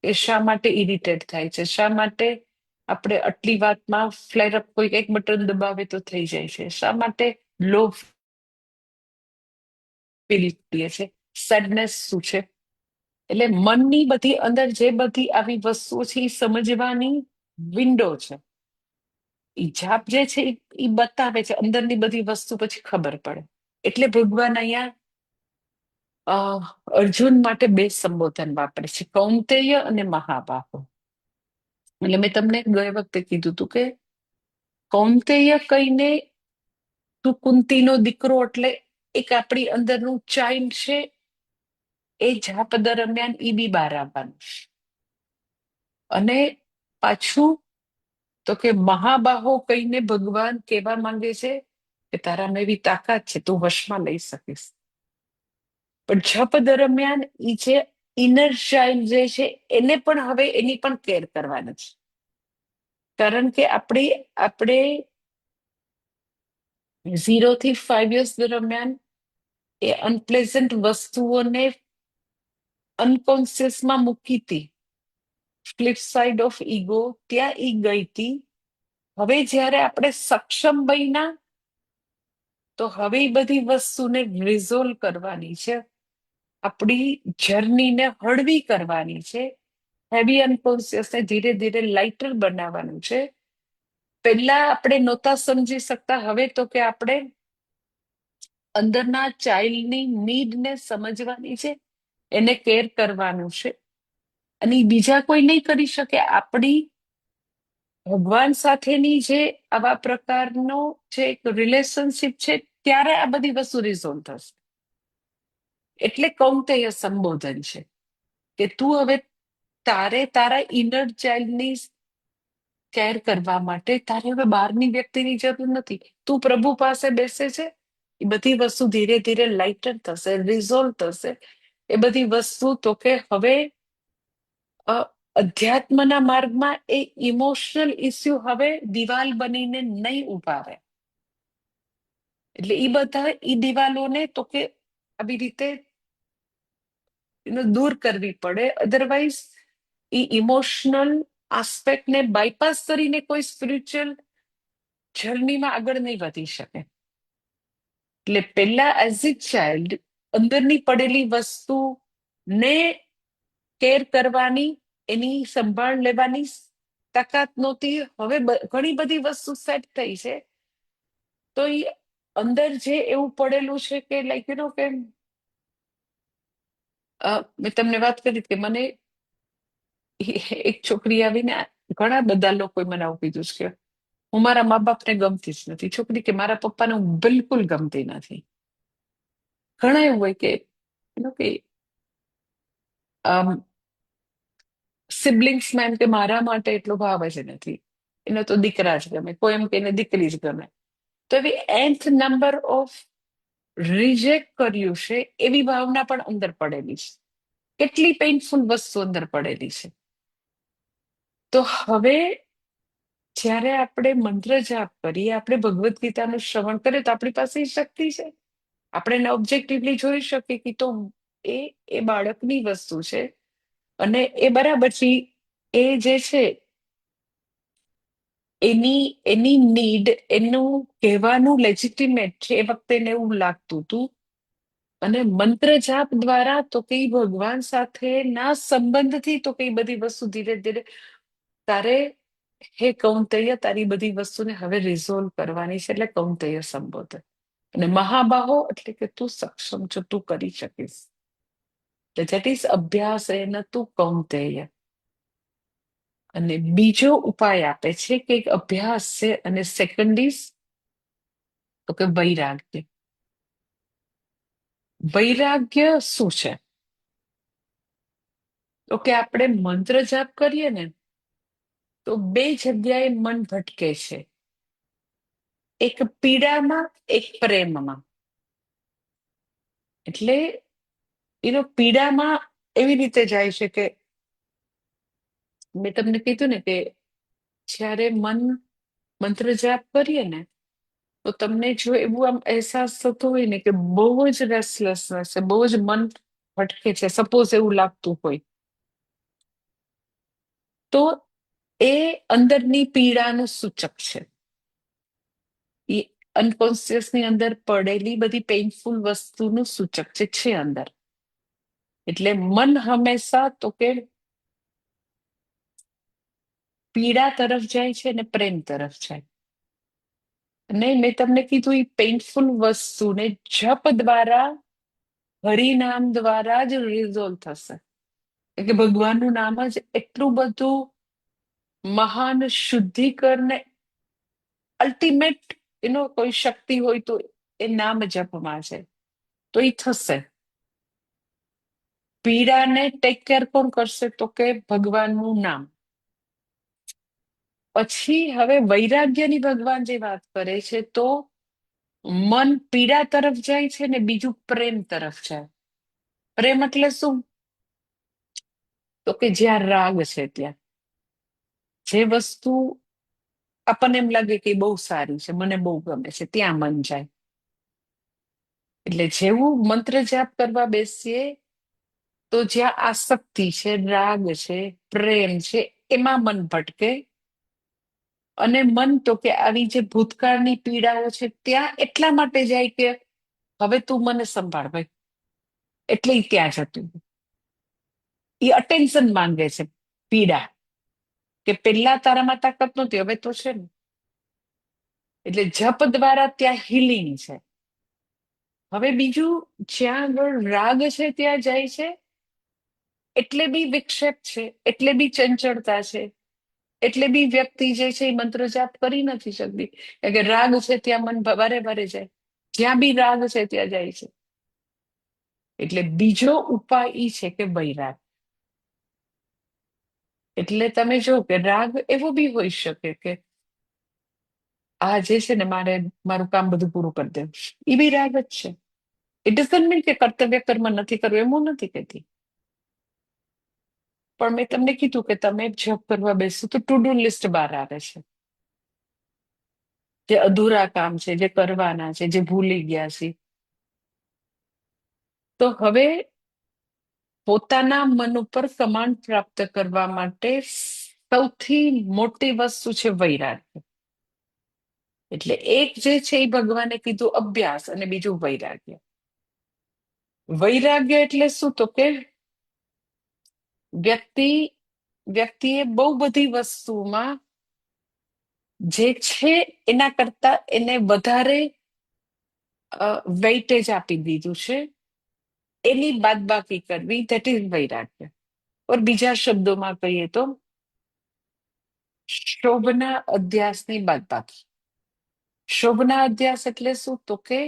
કે શા માટે ઇરિટેટ થાય છે, શા માટે આપણે આટલી વાતમાં ફ્લેરઅપ, કોઈ એક બટન દબાવે તો થઈ જાય છે, શા માટે લો ફીલ કરીએ છે, સેડનેસ શું છે. એટલે મનની બધી અંદર જે બધી આવી વસ્તુઓ છે એ સમજવાની વિન્ડો છે. એ જાપ જે છે એ બતાવે છે અંદરની બધી વસ્તુ, પછી ખબર પડે. એટલે ભગવાન અહીંયા અર્જુન માટે 2 સંબોધન વાપરે છે, કૌંતેય અને મહાબાહો. એટલે મેં તમને ગઈ વખતે કીધું હતું કે કૌંતેય કહીને તું કુંતીનો દીકરો, એટલે એક આપણી અંદરનું ચાઇલ્ડ છે, એ જાપ દરમિયાન ઈ બી બહાર આવવાનું. અને પાછું તો કે મહાબાહો કહીને ભગવાન કહેવા માંગે છે કે તારામાં એવી તાકાત છે, તું વશમાં લઈ શકીશ. પણ જપ દરમિયાન ઈ જે ઇનર ચાઇલ્ડ જે છે એને પણ હવે એની પણ કેર કરવાની છે. કારણ કે આપણે 0 થી 5 years દરમિયાન એ અનપ્લેઝન્ટ વસ્તુઓને અનકોન્શિયસમાં મૂકી હતી. ફ્લિપ સાઇડ ઓફ ઈગો ત્યાં ઈ ગઈ હતી. હવે જ્યારે આપણે સક્ષમ બન્યા તો હવે એ બધી વસ્તુને રિઝોલ્વ કરવાની છે, આપણી જર્નીને હળવી કરવાની છે, હેવી અનકોન્શિયસને ધીરે ધીરે લાઇટર બનાવવાનું છે. પહેલા આપણે નહોતા સમજી શકતા, હવે તો કે આપણે અંદરના ચાઇલ્ડની નીડને સમજવાની છે, એને કેર કરવાનું છે. અને બીજા કોઈ નહીં કરી શકે. આપણી ભગવાન સાથેની જે આવા પ્રકારનો જે એક રિલેશનશિપ છે, ત્યારે આ બધી વસ્તુ રિઝોલ્વ થશે. એટલે કૌંતેય સંબોધન છે કે તું હવે તારે તારા ઇનર ચાઇલ્ડની કેર કરવા માટે તારે હવે બહારની વ્યક્તિની જરૂર નથી. તું પ્રભુ પાસે બેસે છે, એ બધી વસ્તુ ધીરે ધીરે લાઇટર થશે, રિઝોલ્વ થશે. એ બધી વસ્તુ તો કે હવે અધ્યાત્મના માર્ગમાં એ ઇમોશનલ ઇસ્યુ હવે દિવાલ બનીને નહીં ઉભા રહે. એટલે એ બધા એ દિવાલોને તો કે આવી રીતે દૂર કરવી પડે. અધરવાઇઝ એ ઇમોશનલ આસ્પેક્ટને બાયપાસ કરીને કોઈ સ્પિરિચ્યુઅલ જર્નીમાં આગળ નહીં વધી શકે. એટલે પેલા એઝ એ ચાઇલ્ડ અંદરની પડેલી વસ્તુને કેર કરવાની, એની સંભાળ લેવાની તાકાત નહોતી. હવે ઘણી બધી વસ્તુ સેટ થઈ છે, તો એ અંદર જે એવું પડેલું છે કે લાઈક કે મેં તમને વાત કરી કે મને એક છોકરી આવીને ઘણા બધા લોકોએ મને આવું કીધું છે કે હું મારા મા બાપને ગમતી જ નથી. છોકરી કે મારા પપ્પાને હું બિલકુલ ગમતી નથી. ઘણા એવું હોય કે સિબ્લિંગ્સમાં એમ કે મારા માટે એટલો ભાવ જ નથી, એને તો દીકરા જ ગમે, કોઈ એમ કે એને દીકરી જ ગમે. તો એવી nth નંબર ઓફ રિજેક્ટ કર્યું છે એવી ભાવના પણ અંદર પડેલી છે. કેટલી પેઇનફુલ વસ્તુ અંદર પડેલી છે. તો હવે જ્યારે આપણે મંત્ર જાપ કરીએ, આપણે ભગવદ્ ગીતાનું શ્રવણ કરીએ, તો આપણી પાસે એ શક્તિ છે. આપણે એને ઓબ્જેક્ટિવલી જોઈ શકીએ કે તો એ બાળકની વસ્તુ છે અને એ બરાબર છે. એ જે છે એની નીડ, એનું કહેવાનું લેજિટિમેટ છે. એ વખતે એને એવું લાગતું હતું. અને મંત્ર જાપ દ્વારા તો કે ભગવાન સાથેના સંબંધથી તો કે બધી વસ્તુ ધીરે ધીરે તારે, હે કૌંતેય, તારી બધી વસ્તુને હવે રિઝોલ્વ કરવાની છે. એટલે કૌંતેય સંબોધન. અને મહાબાહો એટલે કે તું સક્ષમ છો, તું કરી શકીશ. ધેટ ઇઝ અભ્યાસ એન તું કૌંતેય. અને બીજો ઉપાય આપે છે કે એક અભ્યાસ છે અને સેકન્ડ ઇઝ તો કે વૈરાગ્ય. વૈરાગ્ય શું છે? તો કે આપણે મંત્ર જાપ કરીએ ને તો બે જગ્યાએ મન ભટકે છે. એક પીડામાં, એક પ્રેમમાં. એટલે પીડામાં એવી રીતે જાય છે કે મેં તમને કીધું ને કે જ્યારે મંત્ર જાપ કરીએ ને તો તમને જો એવું આમ અહેસાસ થતો હોય ને કે બહુ જ રેસ્ટલેસનેસ છે, બહુ જ મન ભટકે છે, સપોઝ એવું લાગતું હોય, તો એ અંદરની પીડાનું સૂચક છે. એ અનકોન્શિયસની અંદર પડેલી બધી પેઇનફુલ વસ્તુનું સૂચક છે અંદર. એટલે મન હંમેશા તો કે પીડા તરફ જાય છે અને પ્રેમ તરફ જાય. અને મેં તમને કીધું એ પેઇનફુલ વસ્તુને જપ દ્વારા, હરિનામ દ્વારા જ રિઝોલ્વ થશે. એટલે ભગવાનનું નામ જ એટલું બધું મહાન શુદ્ધિકરને અલ્ટિમેટ કોઈ શક્તિ હોય તો એ નામ જપમાં છે. તો એ થશે. પીડાને ટેક કેર કોણ કરશે? તો કે ભગવાનનું નામ. પછી હવે વૈરાગ્યની ભગવાન જે વાત કરે છે તો મન પીડા તરફ જાય છે ને બીજું પ્રેમ તરફ જાય. પ્રેમ એટલે શું? તો કે જ્યાં રાગ છે ત્યાં, જે વસ્તુ આપણને એમ લાગે કે બહુ સારી છે, મને બહુ ગમે છે, ત્યાં મન જાય. એટલે જેવું મંત્ર જાપ કરવા બેસીએ તો જ્યાં આસક્તિ છે, રાગ છે, પ્રેમ છે, એમાં મન ભટકે. અને મન તો કે આવી જે ભૂતકાળની પીડાઓ છે ત્યાં એટલા માટે જાય કે હવે તું મને સંભાળ ભાઈ. એટલે ત્યાં જતું. એ અટેન્શન માંગે છે પીડા, કે પેલા તારામાં તાકાત નહોતી, હવે તો છે ને. એટલે જપ દ્વારા ત્યાં હિલિંગ છે. હવે બીજું, જ્યાં આગળ રાગ છે ત્યાં જાય છે એટલે બી વિક્ષેપ છે, એટલે બી ચંચળતા છે, એટલે બી વ્યક્તિ જે છે એ મંત્ર જાપ કરી નથી શકતી. કે રાગ છે ત્યાં મન વારે વારે જાય. જ્યાં બી રાગ છે ત્યાં જાય છે. એટલે બીજો ઉપાય ઈ છે કે વૈરાગ. એટલે તમે જો કે રાગ એવો બી હોઈ શકે કે આ જે છે ને મારે મારું કામ બધું પૂરું કરી દેવું છે, એ બી રાગ જ છે. ઇટ ડઝન્ટ મીન કે કર્તવ્ય કર્મ નથી કરવું, એમ હું નથી કહેતી. પણ મેં તમને કીધું કે તમે જોબ કરવા બેસો તો ટુ ડુ લિસ્ટ બહાર આવે છે, જે અધૂરા કામ છે, જે કરવાના છે, જે ભૂલી ગયા છે. તો હવે પોતાના મન ઉપર કમાન્ડ પ્રાપ્ત કરવા માટે સૌથી મોટી વસ્તુ છે વૈરાગ્ય. એટલે એક જે છે એ ભગવાને કીધું અભ્યાસ, અને બીજું વૈરાગ્ય. વૈરાગ્ય એટલે શું? તો કે વ્યક્તિએ બહુ બધી વસ્તુમાં જે છે એના કરતા એને વધારે વેઇટેજ આપી દીધું છે, એની બાદબાકી કરવી, ધેટ ઇઝ વૈરાગ્ય. ઓર બીજા શબ્દોમાં કહીએ તો શોભના અધ્યાસની બાદબાકી. શોભના અધ્યાસ એટલે શું? તો કે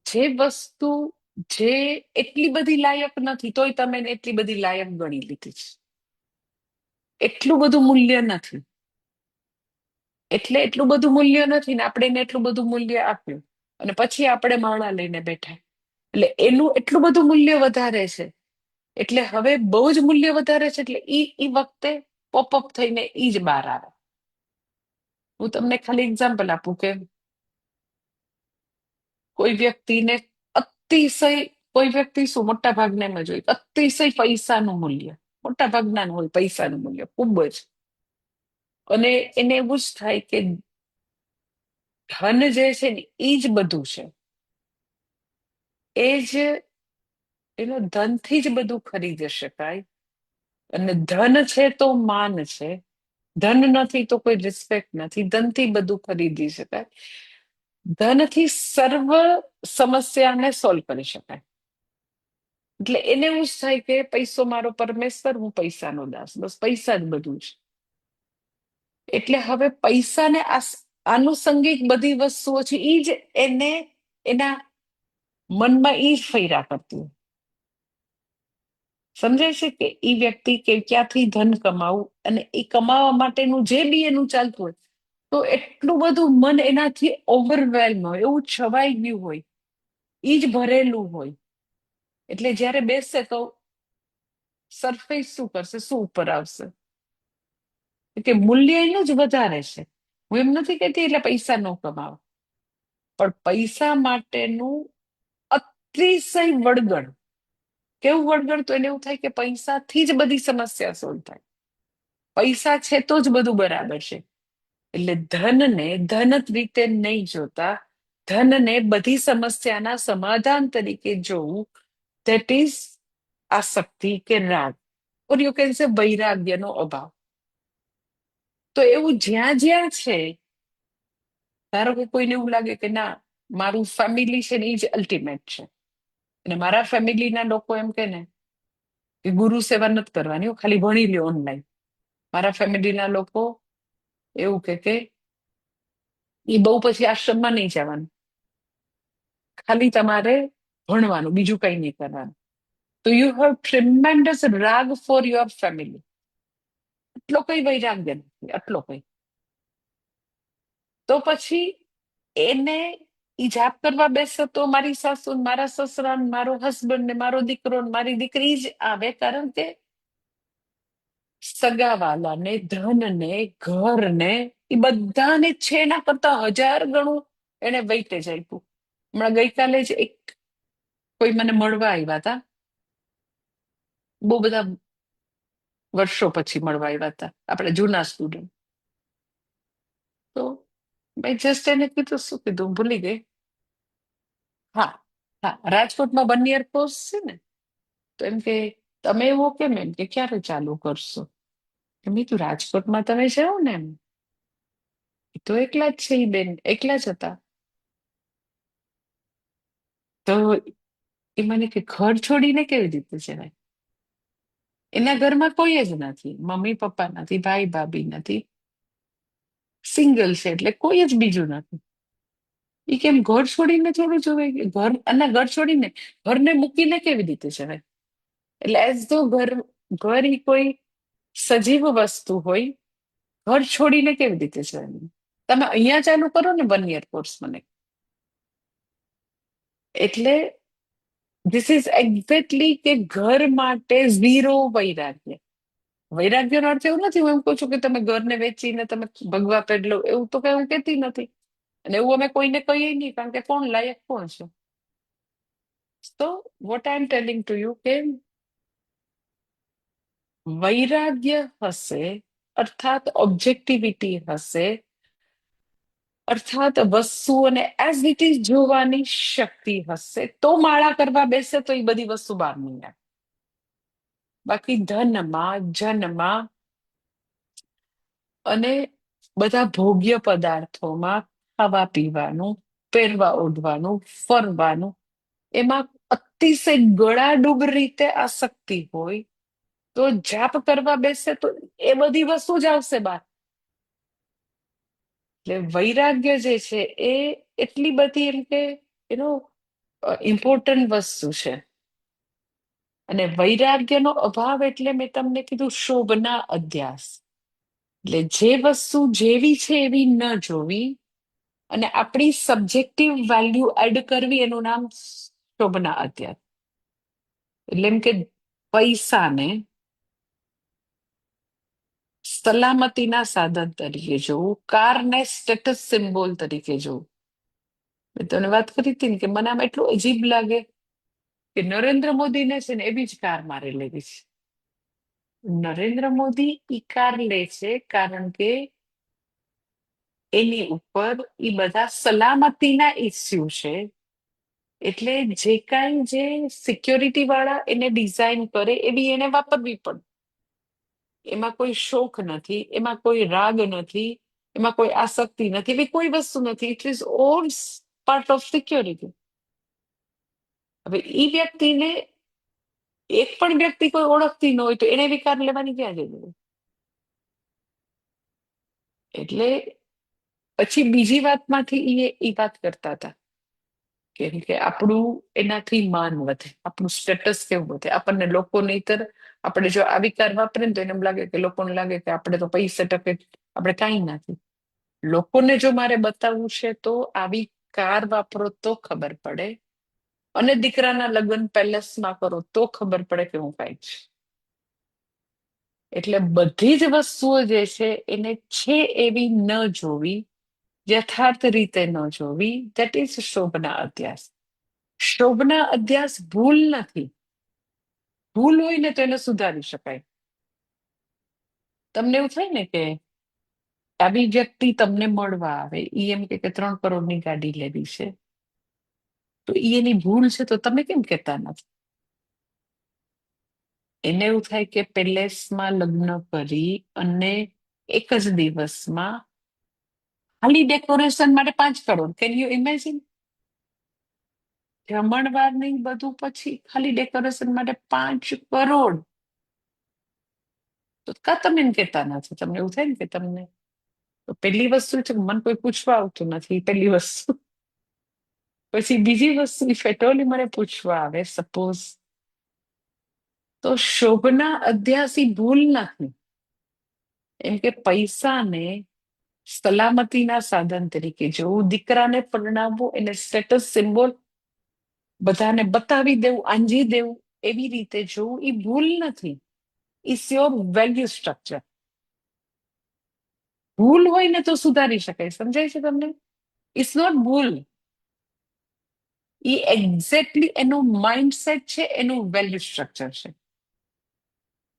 જે વસ્તુ જે એટલી બધી લાયક નથી તોય તમે એને એટલી બધી લાયક ગણી લીધી છે. એટલું બધું મૂલ્ય નથી, એટલે એટલું બધું મૂલ્ય નથી ને આપણે એને એટલું બધું મૂલ્ય આપ્યું, અને પછી આપણે માળા લઈને બેઠા. એટલે એનું એટલું બધું મૂલ્ય વધારે છે, એટલે હવે બહુ જ મૂલ્ય વધારે છે, એટલે ઈ વખતે પોપઅપ થઈને ઈ જ બહાર આવે. હું તમને ખાલી એક્ઝામ્પલ આપું કે કોઈ વ્યક્તિને અતિશય, કોઈ વ્યક્તિ શું મોટા ભાગને એમ જ હોય, અતિશય પૈસાનું મૂલ્ય, મોટા ભાગના હોય પૈસાનું મૂલ્ય ખૂબ જ, અને એને એવું જ થાય કે ધન જે છે ને એ જ બધું છે, એ જ એનો ધનથી જ બધું ખરીદી શકાય. અને ધન છે તો માન છે, ધન નથી તો કોઈ રિસ્પેક્ટ નથી, ધનથી બધું ખરીદી શકાય, ધનથી સર્વ સમસ્યાને સોલ્વ કરી શકાય. એટલે એને એવું જ થાય કે પૈસો મારો પરમેશ્વર, હું પૈસાનો દાસ, બસ પૈસા જ બધું છે. એટલે હવે પૈસાને આનુષંગિક બધી વસ્તુઓ છે એ જ એને એના મનમાં એ જ ફર્યા કરતું. સમજાય છે કે એ વ્યક્તિ કે ક્યાંથી ધન કમાવું, અને એ કમાવા માટેનું જે બી એનું ચાલતું હોય, તો એટલું બધું મન એનાથી ઓવરવેલ્મ હોય, એવું છવાઈ ગયું હોય, એ જ ભરેલું હોય. એટલે જયારે બેસશે તો સરફેસ શું કરશે, શું ઉપર આવશે, કે મૂલ્ય એનું જ વધારે છે. હું એમ નથી કહેતી એટલે પૈસા ન કમાવો, પણ પૈસા માટેનું અતિશય વળગણ. કેવું વળગણ? તો એને એવું થાય કે પૈસાથી જ બધી સમસ્યા સોલ્વ થાય, પૈસા છે તો જ બધું બરાબર છે. એટલે ધનને ધન રીતે નહીં જોતા, ધનને બધી સમસ્યાના સમાધાન તરીકે જોવું, ધેટ ઇઝ આસક્તિ કે રાગ, ઓર યુ કેન સે વૈરાગ્યનો અભાવ. તો એવું જ્યાં જ્યાં છે, ધારો કે કોઈને એવું લાગે કે ના મારું ફેમિલી છે ને એ જ અલ્ટિમેટ છે, અને મારા ફેમિલીના લોકો એમ કે ને કે ગુરુ સેવા નથી કરવાની, ખાલી ભણી લ્યો ઓનલાઈન. મારા ફેમિલીના લોકો એવું કે એ બહુ પછી આશ્રમમાં નહીં જવાનું, ખાલી તમારે ભણવાનું, બીજું કઈ નહીં કરવાનું. તો યુ હેવ ટ્રીમેન્ડસ રાગ ફોર યોર ફેમિલી. આટલો કઈ વૈરાગ્ય નથી, આટલો કઈ. તો પછી એને ઈ જાપ કરવા બેસે તો મારી સાસુ, મારા સસરા, મારો હસબન્ડ ને મારો દીકરો ને મારી દીકરી જ આવે, કારણ કે સગાવાલા ને, ધન ને, ઘર ને, એ બધાને છે એના કરતા 1000 ગણું એને વેઇટેજ આપ્યું. હમણાં ગઈકાલે જ એક કોઈ મને મળવા આવ્યા હતા, બહુ બધા વર્ષો પછી મળવા આવ્યા હતા, આપણે જૂના સ્ટુડન્ટ. તો મેં જસ્ટ એને કીધું, શું કીધું ભૂલી ગઈ. હા, હા, રાજકોટમાં 1 year કોર્સ છે ને, તો એમ કે તમે એવો કેમ? એમ કે ક્યારે ચાલુ કરશો? મેં કીધું રાજકોટમાં તમે જાઓ ને. એમ તો એકલા જ છે, ઈ બેન એકલા જ હતા. તો એ મને કે ઘર છોડીને કેવી રીતે જવાય? એના ઘરમાં કોઈ જ નથી, મમ્મી પપ્પા નથી, ભાઈ, ભાભી નથી, સિંગલ છે, એટલે કોઈ જ બીજું નથી. એ કેમ ઘર છોડીને થોડું જોવે ઘર, અને ઘર છોડીને ઘરને મૂકીને કેવી રીતે જવાય? એટલે એઝ ધો ઘર, ઘર ઈ કોઈ સજીવ વસ્તુ હોય, ઘર છોડીને કેવી રીતે જવાય? તમે અહીંયા ચાલુ કરો ને 1 year કોર્સ મને. એટલે ધીસ ઇઝ એક્ઝેક્ટલી કે ઘર માટે ઝીરો વૈરાગ્ય. વૈરાગ્યનો અર્થ એવું નથી હું એમ કહું છું કે તમે ઘરને વેચીને તમે ભગવા પેડલો, એવું તો કઈ હું કહેતી નથી. અને એવું અમે કોઈને કહીએ નહીં, કારણ કે કોણ લાયક કોણ છે. તો what I M telling to you કે વૈરાગ્ય હશે, અર્થાત ઓબ્જેક્ટિવિટી હશે, અર્થાત વસ્તુઓને એઝ ઇટ ઇઝ જોવાની શક્તિ હશે, તો માળા કરવા બેસે તો એ બધી વસ્તુ બહાર નહીં આવે. બાકી ધનમાં, જનમાં અને બધા ભોગ્ય પદાર્થોમાં, ખાવા પીવાનું, પહેરવા ઓઢવાનું, ફરવાનું, એમાં અતિશય ગળાડૂબ રીતે આસક્તિ હોય, તો જાપ કરવા બેસે તો એ બધી વસ્તુ જ આવશે બહાર. એટલે વૈરાગ્ય જે છે એ એટલી બધી એમ કે એનો ઇમ્પોર્ટન્ટ વસ્તુ છે. અને વૈરાગ્યનો અભાવ એટલે મેં તમને કીધું શોભના અધ્યાસ. એટલે જે વસ્તુ જેવી છે એવી ન જોવી અને આપણી સબ્જેક્ટિવ વેલ્યુ એડ કરવી, એનું નામ શોભના અધ્યાસ. એટલે એમ કે પૈસાને સલામતીના સાધન તરીકે જોવું, કારને સ્ટેટસ સિમ્બોલ તરીકે જોવું. મેં તને વાત કરી હતી ને કે મને આમ એટલું અજીબ લાગે કે નરેન્દ્ર મોદીને છે ને એવી જ કાર મારે લેવી છે. નરેન્દ્ર મોદી ઈ કાર લે છે કારણ કે એની ઉપર ઈ બધા સલામતીના ઇસ્યુ છે. એટલે જે કાંઈ જે સિક્યોરિટી વાળા એને ડિઝાઇન કરે એવી એને વાપરવી પડે. એમાં કોઈ શોખ નથી, એમાં કોઈ રાગ નથી, એમાં કોઈ આસક્તિ નથી, એવી કોઈ વસ્તુ નથી. It is all part of security. હવે ઈ વ્યક્તિને એક પણ વ્યક્તિ કોઈ ઓળખતી ન હોય તો એને વિકાર લેવાની ક્યાં જરૂર? એટલે પછી બીજી વાતમાંથી ઈ વાત કરતા હતા કેમ કે આપણું એનાથી માન વધે, આપણું સ્ટેટસ કેવું વધે. આપણને લોકો નહીતર આપણે જો આવી કાર વાપરે ને તો એને એમ લાગે કે લોકોને લાગે કે આપણે તો પૈસા ટકે આપણે કાંઈ નથી. લોકોને જો મારે બતાવવું છે તો આવી કાર વાપરો તો ખબર પડે, અને દીકરાના લગ્ન પેલેસમાં કરો તો ખબર પડે કે હું કાંઈ છું. એટલે બધી જ વસ્તુઓ જે છે એને છે એવી ન જોવી, યથાર્થ રીતે ન જોવી. દેટ ઇઝ શોભના અધ્યાસ. શોભના અધ્યાસ ભૂલ નથી. ભૂલ હોય ને તો એને સુધારી શકાય. તમને એવું થાય ને કે આવી વ્યક્તિ તમને મળવા આવે, ઈ એમ કે 3 કરોડની ગાડી લેવી છે, તો ઈ એની ભૂલ છે તો તમે કેમ કહેતા નથી? એને એવું થાય કે પેલેસમાં લગ્ન કરી અને એક જ દિવસમાં ખાલી ડેકોરેશન માટે 5 કરોડ. Can you imagine? જમણવાર નહીં બધું પછી ખાલી ડેકોરેશન માટે 5 કરોડ. તો કા તમે એમ કહેતા નથી? તમને એવું થાય ને કે તમને તો પહેલી વસ્તુ છે કે મને કોઈ પૂછવા આવતું નથી, પહેલી વસ્તુ. પછી બીજી વસ્તુ ફેટોલી મને પૂછવા આવે સપોઝ, તો શોભના અધ્યાસી ભૂલ નથી. એમ કે પૈસાને સલામતીના સાધન તરીકે જોવું, દીકરાને પરણાવવું એને સ્ટેટસ સિમ્બોલ બધાને બતાવી દેવું, આંજી દેવું, એવી રીતે જોવું એ ભૂલ નથી. It's your value structure. ભૂલ હોય ને તો સુધારી શકાય. સમજાય છે તમને? ઇટ્સ નોટ ભૂલ. એ એક્ઝેક્ટલી એનું માઇન્ડસેટ છે, એનું વેલ્યુ સ્ટ્રક્ચર છે.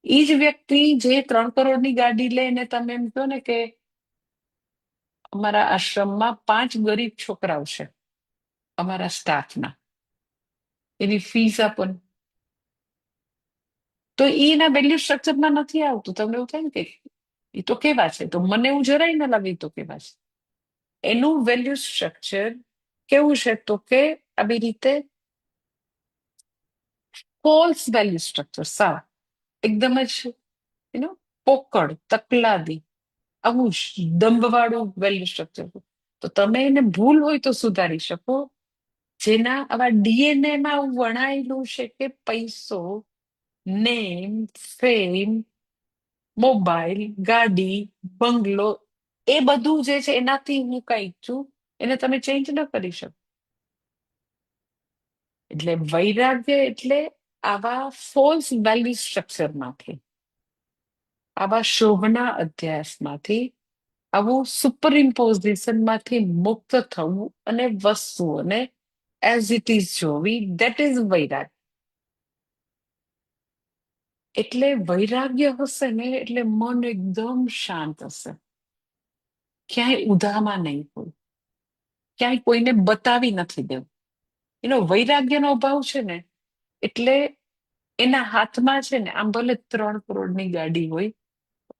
એ જ વ્યક્તિ જે 3 કરોડની ગાડી લે ને તમે એમ કહો ને કે અમારા આશ્રમમાં 5 ગરીબ છોકરાઓ છે, અમારા સ્ટાફના, એની ફીસ આપો ને, તો એના વેલ્યુ સ્ટ્રક્ચરમાં નથી આવતું. તમને એવું થાય ને કે એ તો કેવા છે, તો મને એવું જરાય ન લાગે એ તો કેવા છે. એનું વેલ્યુ સ્ટ્રક્ચર કેવું છે તો કે આવી રીતે ફોલ્સ વેલ્યુ સ્ટ્રક્ચર, સાવ એકદમ જ યુ નો પોકળ તકલાદી, આવું દંભવાળું વેલ્યુ સ્ટ્રક્ચર. તો તમે એને ભૂલ હોય તો સુધારી શકો. જેના આવા ડીએનએ માં વણાયેલું છે કે પૈસો, નેમ, ફેમ, મોબાઈલ, ગાડી, બંગલો, એ બધું જે છે એનાથી હું કઈક છું, એને તમે ચેન્જ ન કરી શકો. એટલે વૈરાગ્ય એટલે આવા ફોલ્સ વેલ્યુ સ્ટ્રક્ચરમાંથી, આવા શોભના અધ્યાસમાંથી, આવું સુપર ઇમ્પોઝિશનમાંથી મુક્ત થવું અને વસ્તુઓને એઝ ઇટ ઇઝ જોવી, દેટ ઇઝ વૈરાગ્ય. એટલે વૈરાગ્ય હશે ને એટલે મન એકદમ શાંત હશે, ક્યાંય ઉધામાં નહીં હોય, ક્યાંય કોઈને બતાવી નથી દેવું. એનો વૈરાગ્યનો ભાવ છે ને એટલે એના હાથમાં છે ને, આમ ભલે 3 કરોડની ગાડી હોય,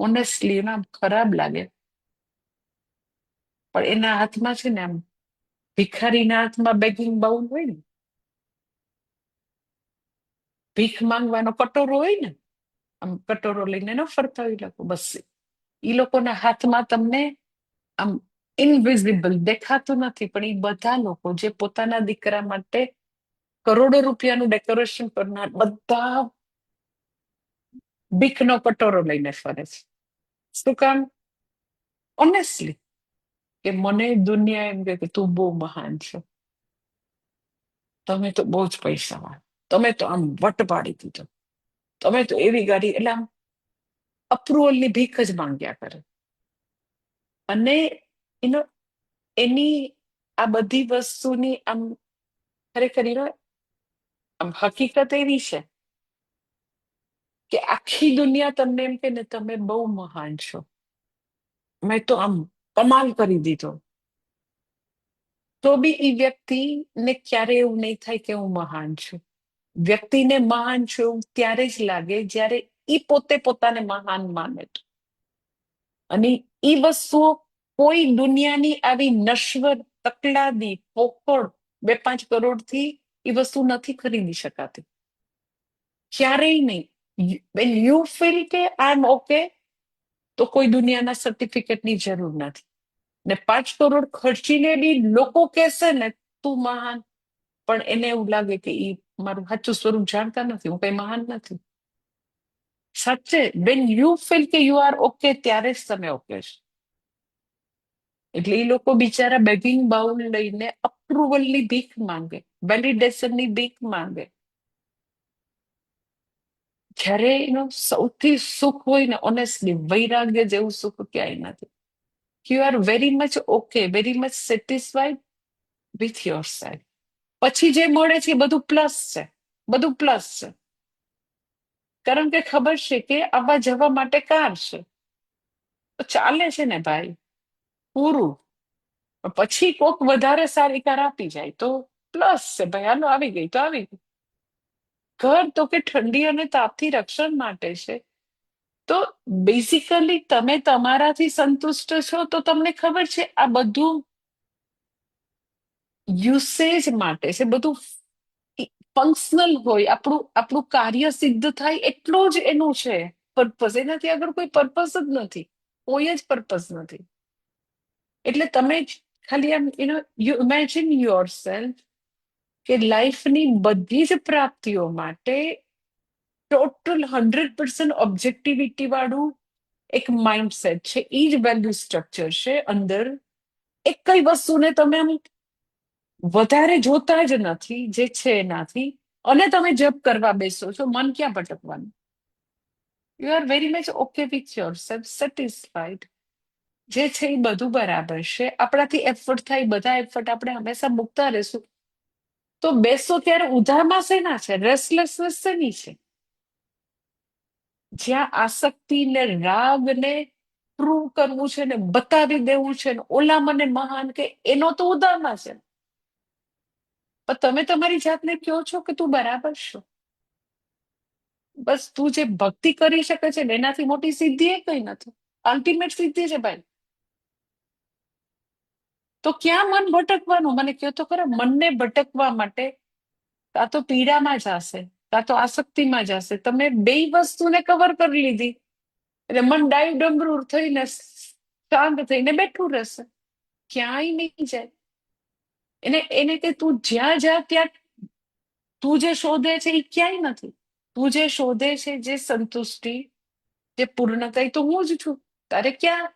ઓનેસ્ટલી એમાં ખરાબ લાગે, પણ એના હાથમાં છે ને, આમ ભિખારીના હાથમાં બેગિંગ બાઉલ હોય ને, ભીખ માંગવાનો કટોરો હોય ને, આમ કટોરો લઈને ન ફરતા હોય લોકો, બસ એ લોકોના હાથમાં તમને આમ ઇનવિઝિબલ દેખાતું નથી, પણ એ બધા લોકો જે પોતાના દીકરા માટે કરોડો રૂપિયાનું ડેકોરેશન કરનાર, બધા ભીખનો કટોરો લઈને ફરે છે. શું કામ? ઓનેસ્ટલી, કે મને દુનિયા એમ કે તું બહુ મહાન છો, તમે તો બહુ જ પૈસાવાળા, તમે તો આમ વટ પાડી દીધો, તમે તો એવી ગાડી, એટલે આમ અપ્રુવલની ભીખ જ માંગ્યા કરે. અને એનો એની આ બધી વસ્તુની આમ ખરેખર આમ હકીકત એવી છે કે આખી દુનિયા તમને એમ કે ને તમે બહુ મહાન છો, મેં તો આમ કમાલ કરી દીધો, તો બી એ વ્યક્તિને ક્યારે એવું નહીં થાય કે હું મહાન છું. વ્યક્તિને મહાન છું એવું ત્યારે જ લાગે જ્યારે ઈ પોતે પોતાને મહાન માને તો. અને ઈ વસ્તુઓ કોઈ દુનિયાની આવી નશ્વર, તકલાદી, પોકળ 2-5 કરોડથી એ વસ્તુ નથી ખરીદી શકાતી, ક્યારેય નહીં. વેન યુ ફીલ કે આઈ એમ ઓકે, તો કોઈ દુનિયાના સર્ટિફિકેટની જરૂર નથી. ને 5 કરોડ ખર્ચીને બી લોકો કહેશે ને તું મહાન, પણ એને એવું લાગે કે ઈ મારું સાચું સ્વરૂપ જાણતા નથી, હું કઈ મહાન નથી. સાચે વેન યુ ફીલ કે યુ આર ઓકે, ત્યારે જ તમે ઓકે છો. એટલે એ લોકો બિચારા બેગિંગ બાઉલ લઈને અપ્રુવલની ભીખ માંગે, વેલિડેશનની ભીખ માંગે. જ્યારે એનો સૌથી સુખ હોય ને, ઓનેસ્ટલી વૈરાગ્ય જેવું સુખ ક્યાંય નથી. You are very much okay, very much satisfied with your self. પછી જે મળે છે એ બધું પ્લસ છે, બધું પ્લસ છે. કારણ કે ખબર છે કે આવવા જવા માટે કાર છે, તો ચાલે છે ને ભાઈ, પૂરું. પછી કોક વધારે સારી કાર આપી જાય તો પ્લસ છે ભાઈ, હાલો આવી ગઈ તો આવી ગઈ. ઘર તો કે ઠંડી અને તાપથી રક્ષણ માટે છે. તો બેઝિકલી તમે તમારાથી સંતુષ્ટ છો તો તમને ખબર છે આ બધું યુસેજ માટે છે, બધું ફંક્શનલ હોય, આપણું આપણું કાર્ય સિદ્ધ થાય એટલો જ એનું છે પર્પઝ. એનાથી આગળ કોઈ પર્પઝ જ નથી, કોઈ જ પર્પઝ નથી. એટલે તમે ખાલી આમ યુ ઇમેજિન યોર સેલ્ફ કે લાઈફની બધી જ પ્રાપ્તિઓ માટે ટોટલ 100% ઓબ્જેક્ટિવિટી વાળું એક માઇન્ડસેટ છે, એ જ વેલ્યુ સ્ટ્રક્ચર છે અંદર. એક કઈ વસ્તુને તમે આમ વધારે જોતા જ નથી જે છે એનાથી, અને તમે જપ કરવા બેસો છો, મન ક્યાં ભટકવાનું? You are very much okay with your self, satisfied. જે છે એ બધું બરાબર છે, આપણાથી એફર્ટ થાય, બધા એફર્ટ આપણે હંમેશા મૂકતા રહેશું, તો બેસો ત્યારે ઉધારમાં શેના છે? રેસ્ટલેસનેસ શેની છે? જ્યાં આસક્તિ ને રાગ ને પ્રૂવ કરવું છે ને બતાવી દેવું છે ને ઓલા મને મહાન કે, એનો તો ઉદાહરણ છે. પણ તમે તમારી જાતને કહો છો કે તું બરાબર છો. બસ તું જે ભક્તિ કરી શકે છે ને એનાથી મોટી સિદ્ધિ એ કઈ નથી, અલ્ટિમેટ સિદ્ધિ છે ભાઈ. તો ક્યાં મન ભટકવાનું? મને કહો તો ખરા. મનને ભટકવા માટે કાં તો પીડામાં જશે, કાં તો આસક્તિમાં જશે. તમે બે વસ્તુને કવર કરી લીધી એટલે મન ડાયું ડમરૂર થઈને શાંત થઈને બેઠું રહેશે. ક્યાંય નહીં જાય. એને એને કે તું જ્યાં જા ત્યાં તું જે શોધે છે એ ક્યાંય નથી. તું જે શોધે છે, જે સંતુષ્ટિ, જે પૂર્ણતા, એ તો હું જ છું. તારે ક્યાં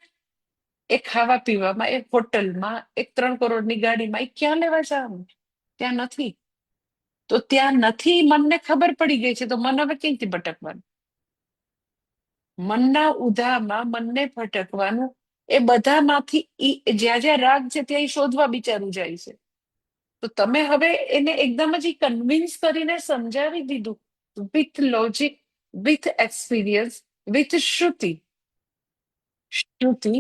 એ ખાવા પીવામાં, એ હોટલમાં, એક 3 કરોડની ગાડીમાં, એ ક્યાં લેવા જવાનું? ત્યાં નથી. તો ત્યાં નથી, મનને ખબર પડી ગઈ છે, તો મન હવે ક્યાંથી ભટકવાનું? મનના ઉધામાં મનને ભટકવાનું. એ બધામાંથી જ્યાં જ્યાં રાગ છે ત્યાં ઈ શોધવા બિચારું જાય છે. તો તમે હવે એને એકદમ જ કન્વિન્સ કરીને સમજાવી દીધું, with logic, with experience, with શ્રુતિ. શ્રુતિ,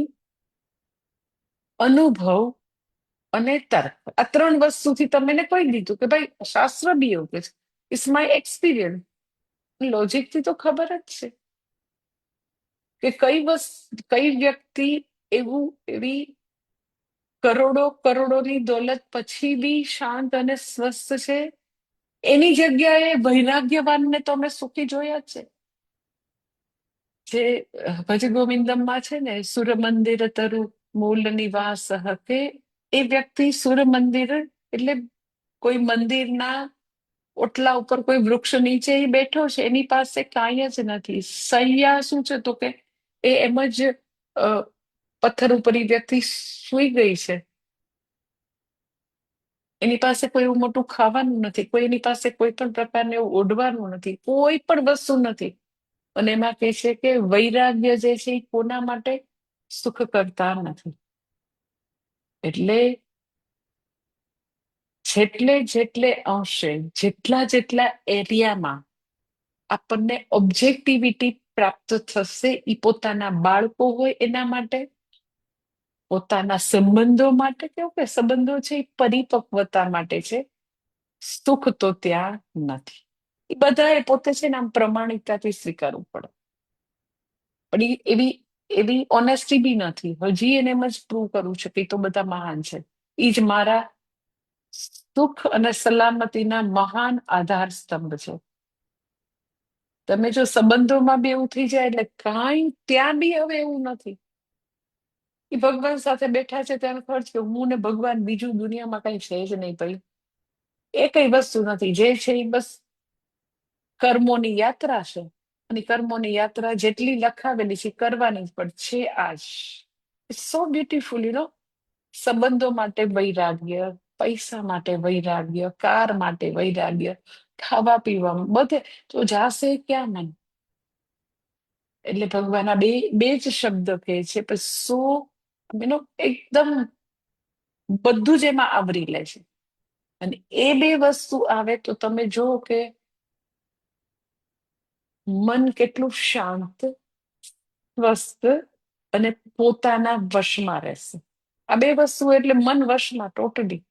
અનુભવ અને તર્ક, આ 3 વસ્તુથી તમે એને કહી દીધું કે ભાઈ શાસ્ત્ર બી એવું કે છે, ઇટ્સ માય એક્સપિરિયન્સ. લોજિકથી તો ખબર જ છે કે કઈ વ્યક્તિ એવું એવી કરોડો કરોડોની દોલત પછી બી શાંત અને સ્વસ્થ છે. એની જગ્યાએ વૈરાગ્યવાનને તો અમે સુખી જોયા જ છે. જે ભજ ગોવિંદમમાં છે ને, સુર મંદિર તરુ મૂલ નિવાસ, કે એ વ્યક્તિ સુર મંદિર એટલે કોઈ મંદિરના ઓટલા ઉપર કોઈ વૃક્ષ નીચે એ બેઠો છે, એની પાસે કાંઈ જ નથી. સૈયા શું છે તો કે એ એમ જ પથ્થર ઉપર એ વ્યક્તિ સૂઈ ગઈ છે. એની પાસે કોઈ એવું મોટું ખાવાનું નથી, કોઈ એની પાસે કોઈ પણ પ્રકારનું એવું ઓઢવાનું નથી, કોઈ પણ વસ્તુ નથી. અને એમાં કહે છે કે વૈરાગ્ય જે છે એ કોના માટે? સુખ કરતા નથી. એટલે જેટલે જેટલે અંશે, જેટલા જેટલા એરિયામાં આપણને ઓબ્જેક્ટિવિટી પ્રાપ્ત થશે, એ પોતાના બાળકો હોય એના માટે, પોતાના સંબંધો માટે, કેવું કે સંબંધો છે એ પરિપક્વતા માટે છે. સુખ તો ત્યાં નથી. એ બધા એ પોતે છે ને આમ પ્રમાણિકતાથી સ્વીકારવું પડે. પણ એવી એવી ઓનેસ્ટી બી નથી. હજી એને એમ જ પ્રૂવ કરવું છે કે ઈ તો બધા મહાન છે. એ જ મારા સુખ અને સલામતીના મહાન આધાર સ્તંભ છે. તમે જો સંબંધોમાં બી એવું થઈ જાય એટલે કાંઈ ત્યાં બી હવે એવું નથી. એ ભગવાન સાથે બેઠા છે તેને ખબર છે કે હું ને ભગવાન, બીજું દુનિયામાં કઈ છે જ નહીં ભાઈ. એ કઈ વસ્તુ નથી. જે છે એ બસ કર્મોની યાત્રા છે. અને કર્મોની યાત્રા જેટલી લખાવેલી છે કરવાની જ, પણ છે આજ. ઇટ્સ સો બ્યુટીફુલ સંબંધો માટે વૈરાગ્ય, પૈસા માટે વૈરાગ્ય, કાર માટે વૈરાગ્ય, ખાવા પીવામાં બધે તો જાશે ક્યાં મન? એટલે ભગવાન આ બે બે જ શબ્દ કહે છે, પણ સો એકદમ બધું જ એમાં આવરી લે છે. અને એ બે વસ્તુ આવે તો તમે જુઓ કે મન કેટલું શાંત, સ્વસ્થ અને પોતાના વશમાં રહેશે. આ બે વસ્તુ એટલે મન વશમાં ટોટલી.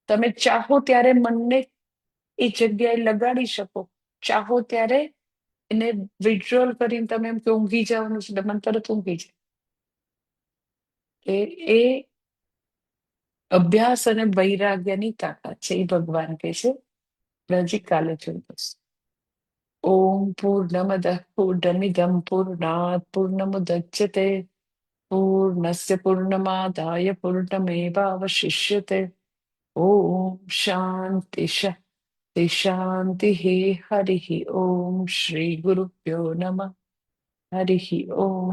તમે ચાહો ત્યારે મનને એ જગ્યાએ લગાડી શકો, ચાહો ત્યારે એને વિડ્રોલ કરીને તમે એમ કે ઊંઘી જવાનું છે, મન તરત ઊંઘી જાય. એ અભ્યાસ અને વૈરાગ્યની તાકાત છે, એ ભગવાન કહે છે. હજી કાલે જોઈશ. ઓમ પૂર્ણમદ પૂર્ણમિદમ પૂર્ણાત પૂર્ણમુદચ્યતે પૂર્ણસ્ય પૂર્ણમાદાય પૂર્ણમેવાવશિષ્યતે. ઓમ શાંતિ શાંતિ શાંતિ. હરિ ઓમ. શ્રી ગુરુભ્યો નમઃ. હરિ ઓમ.